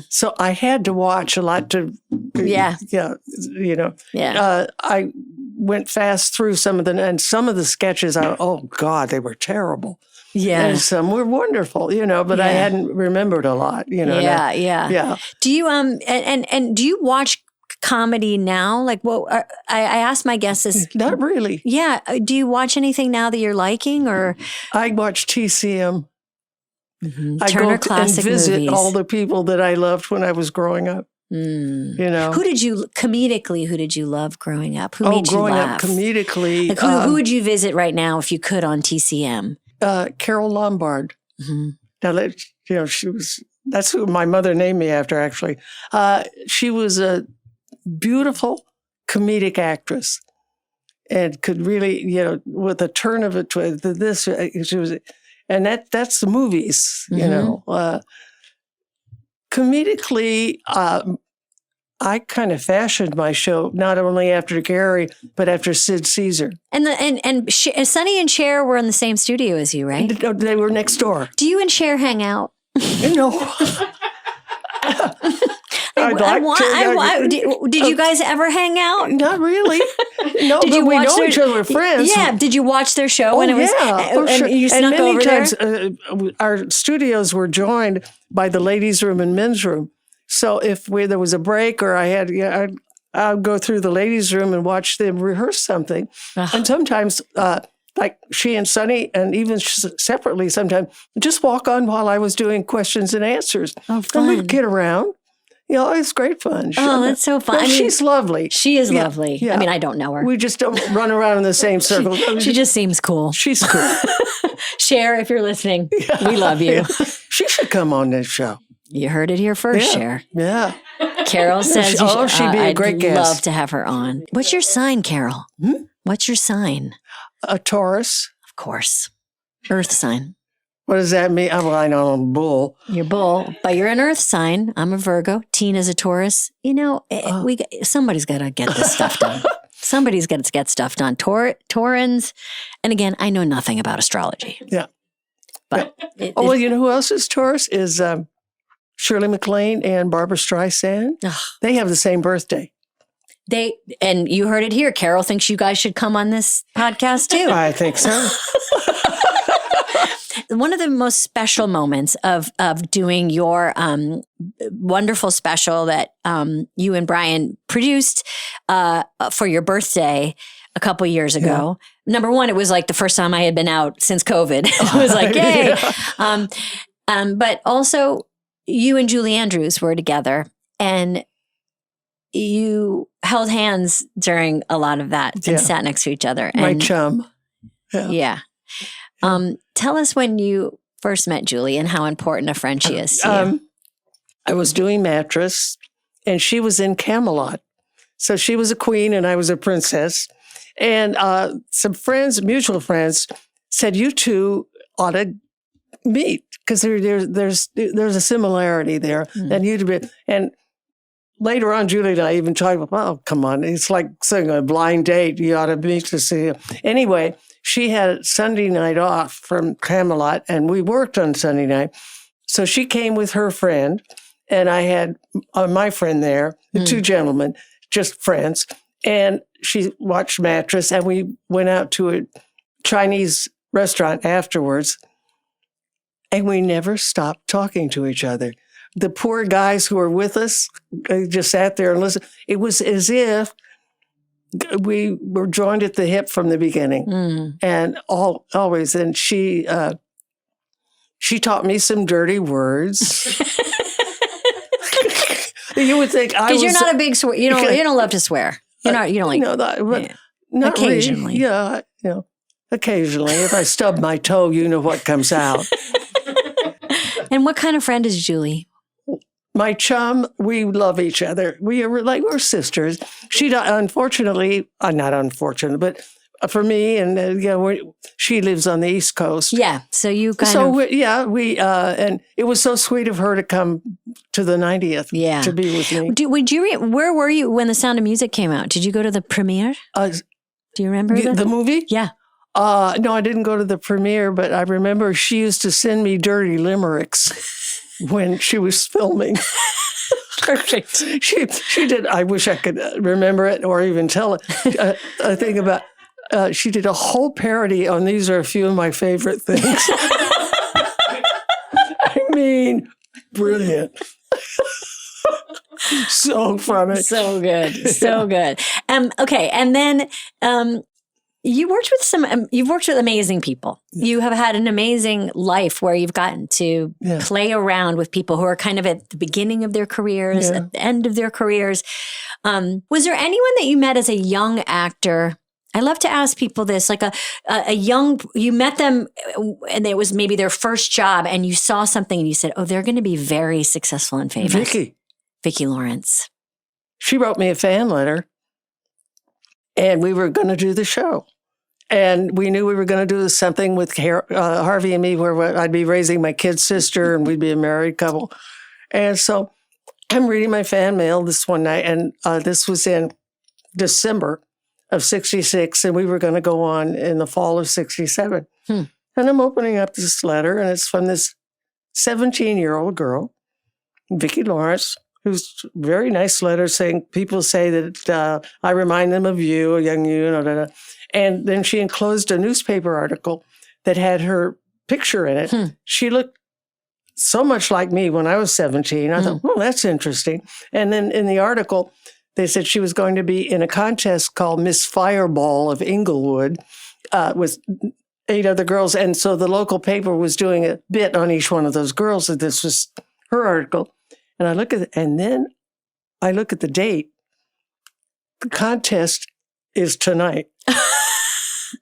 so I had to watch a lot to. I went fast through some of the sketches. Oh God, they were terrible. Yeah. And some were wonderful, but I hadn't remembered a lot, Yeah. Do you, and do you watch comedy now? Like, I asked my guests this. Not really. Yeah. Do you watch anything now that you're liking, or I watch TCM. I Turner go Classic and visit Movies? all the people that I loved when I was growing up. Mm. You know, Who did you love growing up? Who made you growing laugh? up comedically. Like who would you visit right now if you could on TCM? Carol Lombard. Mm-hmm. Now, that's who my mother named me after, actually. She was a beautiful comedic actress and could really, with a turn of it, she was, and that's the movies, comedically, I kind of fashioned my show not only after Gary but after Sid Caesar. And Sonny and Cher were in the same studio as you, right? They were next door. Do you and Cher hang out? No. Did you guys ever hang out? Not really. No, did but you we watch know each other. We're friends. Yeah. Did you watch their show when it was? For sure. And you snuck and many over times, there. Our studios were joined by the ladies' room and men's room. So if there was a break, or I'd go through the ladies' room and watch them rehearse something. And sometimes, like she and Sonny, and even separately, sometimes just walk on while I was doing questions and answers. Oh, fun! And we'd kid around. It's great fun. That's so fun. Well, she's lovely. She is lovely. Yeah. I mean, I don't know her. We just don't run around in the same circle. She just seems cool. She's cool. Cher, if you're listening, we love you. Yeah. She should come on this show. You heard it here first, Cher. Yeah. Carol says she'd be a great guest. I'd love to have her on. What's your sign, Carol? What's your sign? A Taurus. Of course. Earth sign. What does that mean? I know I'm a bull. You're bull, but you're an earth sign. I'm a Virgo. Tina's a Taurus. Somebody's got to get this stuff done. Somebody's got to get stuff done. Taurans. And again, I know nothing about astrology. Yeah. But you know who else is Taurus? Is Shirley MacLaine and Barbara Streisand. They have the same birthday. And you heard it here. Carol thinks you guys should come on this podcast too. I think so. One of the most special moments of doing your wonderful special that you and Brian produced for your birthday a couple years ago. Yeah. Number one, it was like the first time I had been out since COVID. It was like, yay. Yeah. But also, you and Julie Andrews were together, and you held hands during a lot of that and sat next to each other. My chum. Yeah. Tell us when you first met Julie and how important a friend she is to you. I was doing Mattress, and she was in Camelot. So she was a queen and I was a princess. And some friends, mutual friends, said, you two ought to meet because there's a similarity there. And later on, Julie and I even talked about, oh, come on, it's like saying a blind date. You ought to meet to see him. Anyway, she had Sunday night off from Camelot, and we worked on Sunday night. So she came with her friend, and I had my friend there, the two gentlemen, just friends. And she watched Mattress, and we went out to a Chinese restaurant afterwards, and we never stopped talking to each other. The poor guys who were with us just sat there and listened. It was as if we were joined at the hip from the beginning, and always. And she taught me some dirty words. You would think because you're not a big swear. You don't love to swear. You don't like. Not occasionally. Really. Yeah, occasionally. If I stub my toe, you know what comes out. And what kind of friend is Julie? My chum, we love each other. We're sisters. She, unfortunately, not unfortunate, but for me, and she lives on the East Coast. Yeah, so you and it was so sweet of her to come to the 90th to be with me. Where were you when The Sound of Music came out? Did you go to the premiere? Do you remember the movie? Yeah. No, I didn't go to the premiere, but I remember she used to send me dirty limericks when she was filming. Perfect. She did. I wish I could remember it or even tell it. I think about. She did a whole parody on "These Are a Few of My Favorite Things." I mean, brilliant. so from it. So good. So good. Okay. And then you've worked with amazing people. You have had an amazing life where you've gotten to play around with people who are kind of at the beginning of their careers, at the end of their careers. Was there anyone that you met as a young actor? I love to ask people this, like you met them and it was maybe their first job and you saw something and you said, oh, they're going to be very successful and famous. Vicki Lawrence. She wrote me a fan letter and we were going to do the show. And we knew we were going to do something with Harvey and me where I'd be raising my kid's sister and we'd be a married couple. And so I'm reading my fan mail this one night and this was in December of 66, and we were going to go on in the fall of 67. And I'm opening up this letter, and it's from this 17-year-old girl, Vicki Lawrence, who's very nice letter saying, people say that I remind them of you, a young you, and then she enclosed a newspaper article that had her picture in it. She looked so much like me when I was 17. I thought, well, that's interesting. And then in the article, they said she was going to be in a contest called Miss Fireball of Inglewood with 8 other girls. And so the local paper was doing a bit on each one of those girls. And this was her article. And I look at it, and then I look at the date. The contest is tonight.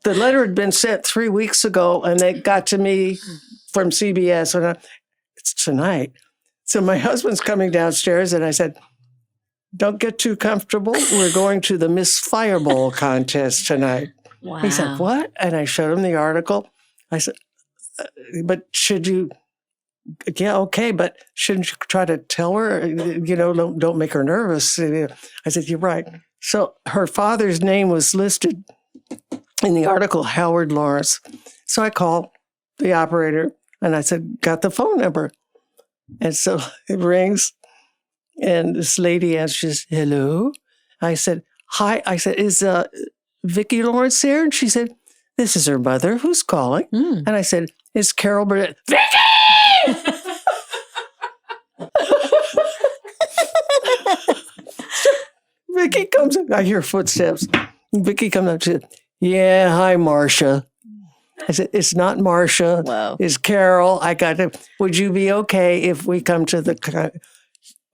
The letter had been sent 3 weeks ago, and they got to me from CBS. And it's tonight. So my husband's coming downstairs, and I said, don't get too comfortable. We're going to the Miss Fireball contest tonight. Wow. He said, what? And I showed him the article. I said, but should you, okay, but shouldn't you try to tell her, don't make her nervous. I said, you're right. So her father's name was listed in the article, Howard Lawrence. So I called the operator and I said, got the phone number. And so it rings. And this lady answers, hello. I said, hi. I said, is Vicki Lawrence there? And she said, this is her mother. Who's calling? And I said, it's Carol Burnett. Vicki! Vicki comes up. I hear footsteps. Vicki comes up to, yeah, hi, Marcia. I said, it's not Marcia. Wow. It's Carol. Would you be okay if we come to the...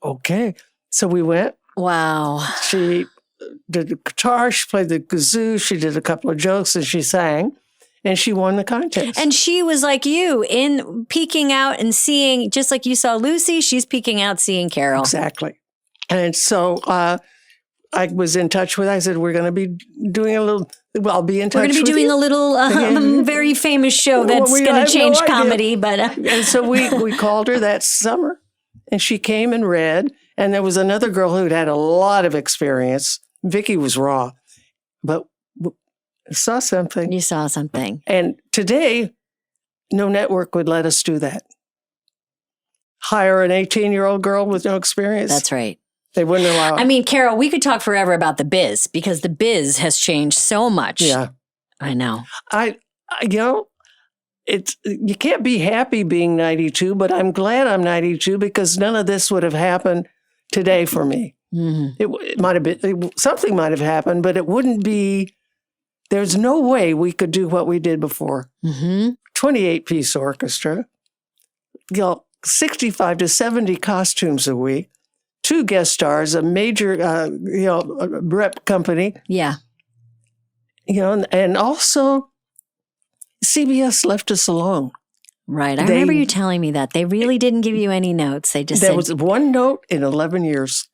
Okay. So we went. Wow. She did the guitar, she played the kazoo, she did a couple of jokes, and she sang, and she won the contest. And she was like you, in peeking out and seeing, just like you saw Lucy, she's peeking out seeing Carol. Exactly. And so I was in touch with her. I said, we're going to be doing a little, I'll be in touch with you. We're going to be doing a little very famous show that's going to change comedy. But And so we called her that summer. And she came and read, and there was another girl who'd had a lot of experience. Vicki was raw, but I saw something. You saw something. And today, no network would let us do that. Hire an 18-year-old girl with no experience. That's right. They wouldn't allow it. I mean, Carol, we could talk forever about the biz because the biz has changed so much. Yeah. I know. You can't be happy being 92, but I'm glad I'm 92 because none of this would have happened today for me. It might have been, something might have happened, but it wouldn't be, there's no way we could do what we did before. 28-piece orchestra, 65 to 70 costumes a week, 2 guest stars, a major, rep company. Yeah. And also CBS left us alone. Right. I remember you telling me that. They really didn't give you any notes. They just There was one note in 11 years.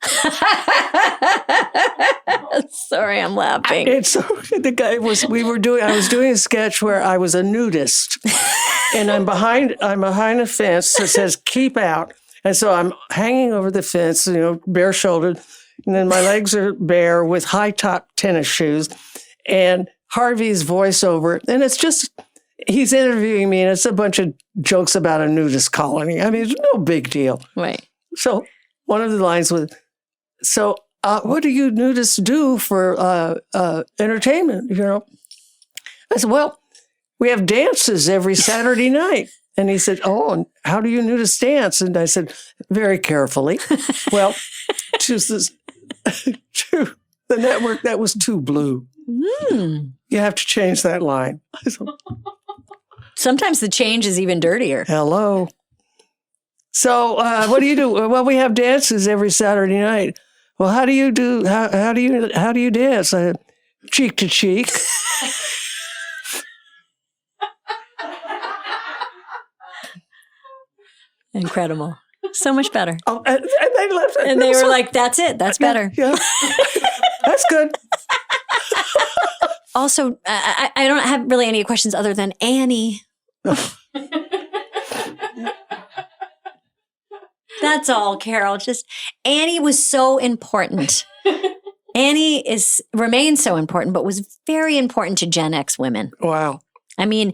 Sorry, I'm laughing. And so I was doing a sketch where I was a nudist. And I'm behind a fence that says keep out. And so I'm hanging over the fence, bare shouldered. And then my legs are bare with high top tennis shoes. And Harvey's voiceover. And it's just, he's interviewing me and it's a bunch of jokes about a nudist colony. I mean, it's no big deal. Right. So one of the lines was, what do you nudists do for entertainment? I said, well, we have dances every Saturday night. And he said, oh, and how do you nudists dance? And I said, very carefully. Well, chooses to the network that was too blue. Mm. You have to change that line. Sometimes the change is even dirtier. Hello. So what do you do? Well, we have dances every Saturday night. Well, how do you dance? Cheek to cheek. Incredible. So much better. Oh, and they left. And they were like, that's it. That's better. Yeah. That's good. Also, I don't have really any questions other than Annie. That's all, Carol. Just Annie was so important. Annie remains so important, but was very important to Gen X women. Wow. I mean,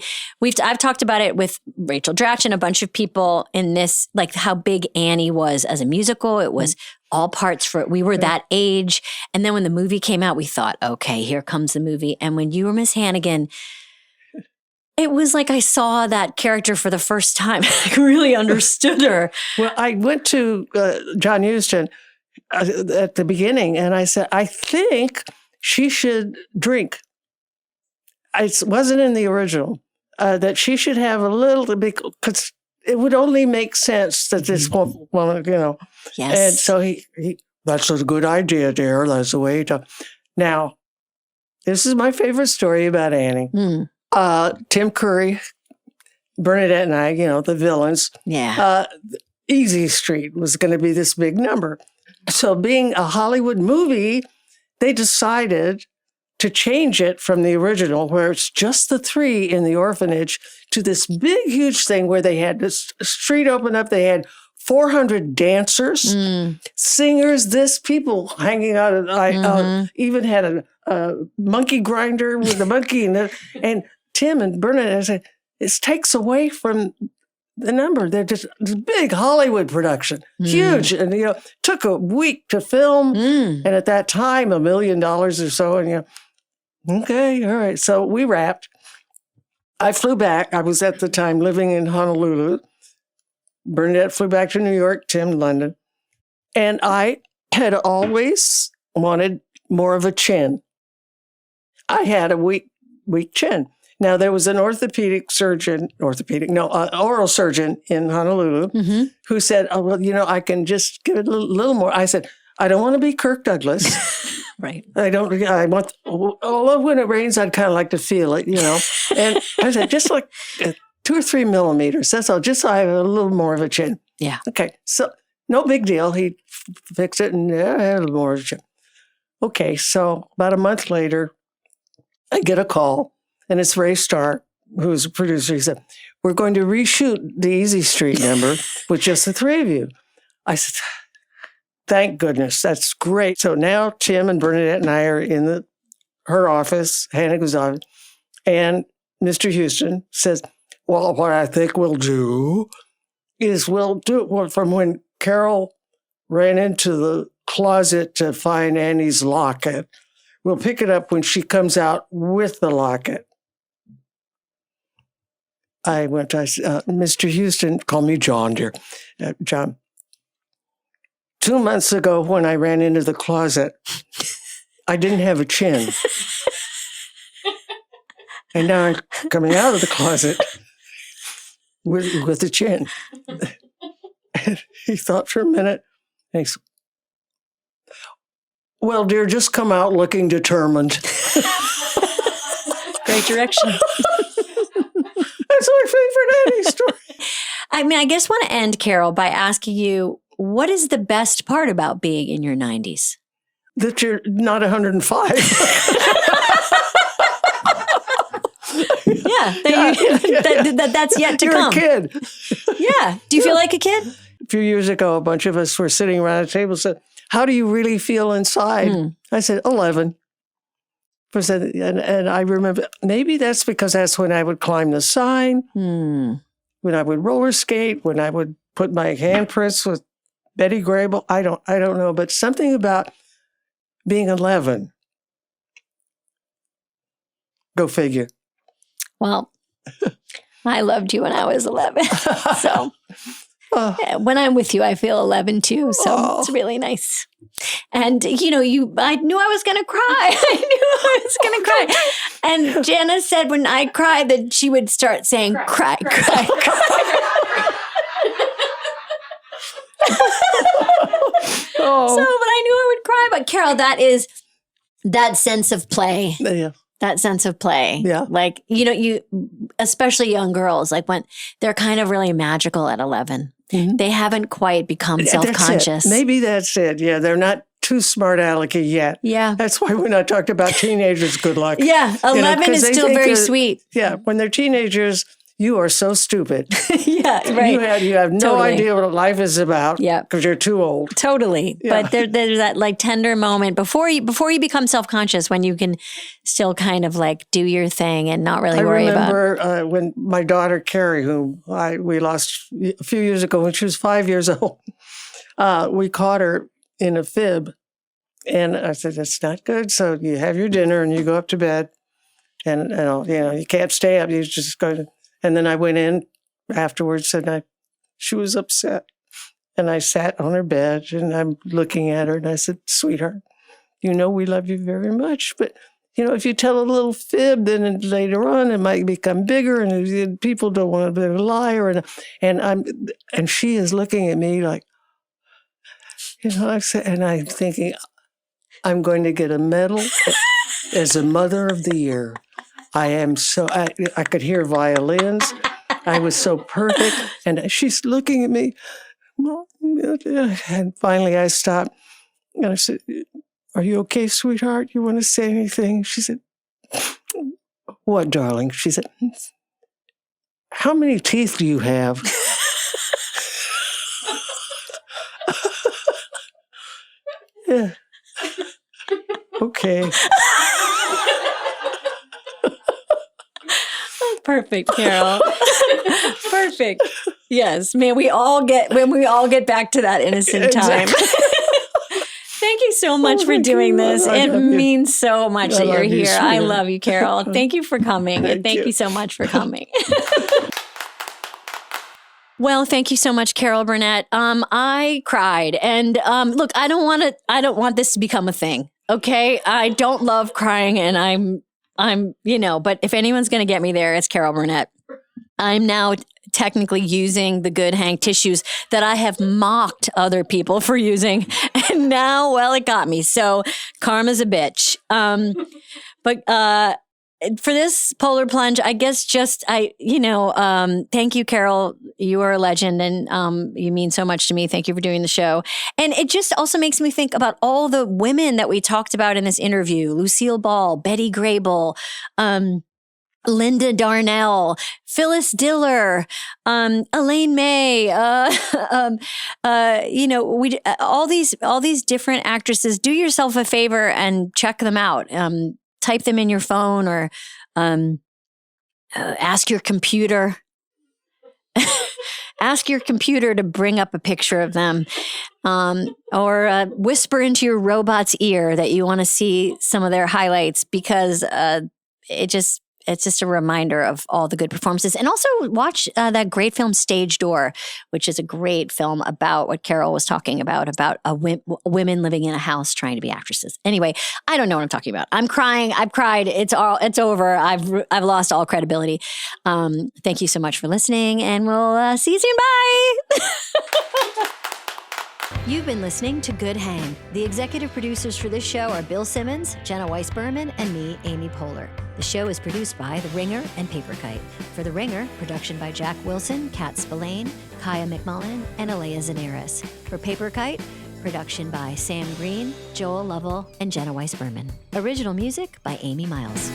I've talked about it with Rachel Dratch and a bunch of people in this, like how big Annie was as a musical. It was all parts for it. We were that age. And then when the movie came out, we thought, okay, here comes the movie. And when you were Miss Hannigan, it was like I saw that character for the first time. I really understood her. Well, I went to John Huston at the beginning and I said, I think she should drink. It wasn't in the original, that she should have a little bit, because it would only make sense that this woman, Yes. And so he that's a good idea, dear. That's the way to. Now, this is my favorite story about Annie. Tim Curry, Bernadette and I, the villains. Yeah. Easy Street was going to be this big number. So being a Hollywood movie, they decided to change it from the original, where it's just the three in the orphanage, to this big, huge thing where they had this street open up. They had 400 dancers, singers, people hanging out. Even had a monkey grinder with a monkey. And Tim and Bernadette said, it takes away from the number. They're just this big Hollywood production, huge. And, took a week to film. And at that time, $1 million or so. And, okay, all right. So we wrapped. I flew back. I was at the time living in Honolulu. Bernadette flew back to New York, Tim, London. And I had always wanted more of a chin. I had a weak chin. Now, there was an oral surgeon in Honolulu who said, oh, well, I can just give it a little more. I said, I don't want to be Kirk Douglas. Right. Although when it rains, I'd kind of like to feel it, And I said, just like 2 or 3 millimeters. That's all, just so I have a little more of a chin. Yeah. Okay. So no big deal. He fixed it and I had a little more of a chin. Okay. So about a month later, I get a call and it's Ray Stark, who's a producer. He said, we're going to reshoot the Easy Street number with just the 3 of you. I said, thank goodness. That's great. So now Tim and Bernadette and I are in her office, Hannigan's office, and Mr. Huston says, well, what I think we'll do is we'll do it from when Carol ran into the closet to find Annie's locket. We'll pick it up when she comes out with the locket. I said, Mr. Huston, call me John, dear. John. 2 months ago, when I ran into the closet, I didn't have a chin. And now I'm coming out of the closet with a chin. And he thought for a minute. And he said, well, dear, just come out looking determined. Great direction. That's my favorite Annie story. I mean, I guess I want to end, Carol, by asking you, what is the best part about being in your 90s? That you're not 105. That's yet to you're come. You're a kid. Yeah. Do you feel like a kid? A few years ago, a bunch of us were sitting around a table and said, how do you really feel inside? I said, 11. And I remember, maybe that's because that's when I would climb the sign, when I would roller skate, when I would put my handprints with Betty Grable. I don't know, but something about being 11. Go figure. Well, I loved you when I was 11. So When I'm with you, I feel 11 too. So it's really nice. And, I knew I was going to cry. I knew I was going to cry. And Jenna said when I cried that she would start saying, cry. So, but I knew I would cry. But Carol, that is that sense of play. Yeah. That sense of play. Yeah. Like, you, especially young girls, like when they're kind of really magical at 11, they haven't quite become self-conscious. Maybe that's it. Yeah. They're not too smart alecky yet. Yeah. That's why when I talked about teenagers, good luck. Yeah. 11 is still very sweet. Yeah. When they're teenagers, you are so stupid. Yeah, right. You have no idea what life is about. Yeah, because you're too old. Totally. Yeah. But there's that like tender moment before you become self-conscious when you can still kind of like do your thing and not really worry about. I remember when my daughter Carrie, whom we lost a few years ago when she was 5 years old, we caught her in a fib, and I said, "That's not good. So you have your dinner and you go up to bed, and you can't stay up. You just go to." And then I went in afterwards and she was upset. And I sat on her bed and I'm looking at her and I said, "Sweetheart, we love you very much. But, if you tell a little fib, then later on it might become bigger and people don't want to be a liar." And she is looking at me like, and I'm thinking, I'm going to get a medal as a Mother of the Year. I could hear violins. I was so perfect. And she's looking at me. And finally I stopped. And I said, "Are you okay, sweetheart? You want to say anything?" She said, "What, darling?" She said, "How many teeth do you have?" Yeah. Okay. Perfect, Carol. Perfect. Yes. When we all get back to that innocent time. Exactly. Thank you so much for doing this. It means so much that you're here. I love you, Carol. Thank you for coming. Thank you so much for coming. Well, thank you so much, Carol Burnett. I cried, and look, I don't want this to become a thing. Okay, I don't love crying, and I'm, but if anyone's going to get me there, it's Carol Burnett. I'm now technically using the Good Hang tissues that I have mocked other people for using, and now, well, it got me. So karma's a bitch. But for this polar plunge, I guess thank you, Carol. You are a legend and you mean so much to me. Thank you for doing the show. And it just also makes me think about all the women that we talked about in this interview: Lucille Ball, Betty Grable, Linda Darnell, Phyllis Diller, Elaine May, all these different actresses. Do yourself a favor and check them out. Type them in your phone or ask your computer. Ask your computer to bring up a picture of them, or whisper into your robot's ear that you want to see some of their highlights, because it's just a reminder of all the good performances. And also watch that great film Stage Door, which is a great film about what Carol was talking about women living in a house trying to be actresses. Anyway, I don't know what I'm talking about. I'm crying. I've cried. It's over. I've lost all credibility. Thank you so much for listening, and we'll see you soon. Bye. You've been listening to Good Hang. The executive producers for this show are Bill Simmons, Jenna Weiss-Berman, and me, Amy Poehler. The show is produced by The Ringer and Paper Kite. For The Ringer, production by Jack Wilson, Kat Spillane, Kaya McMullen, and Aleya Zenieris. For Paper Kite, production by Sam Green, Joel Lovell, and Jenna Weiss-Berman. Original music by Amy Miles.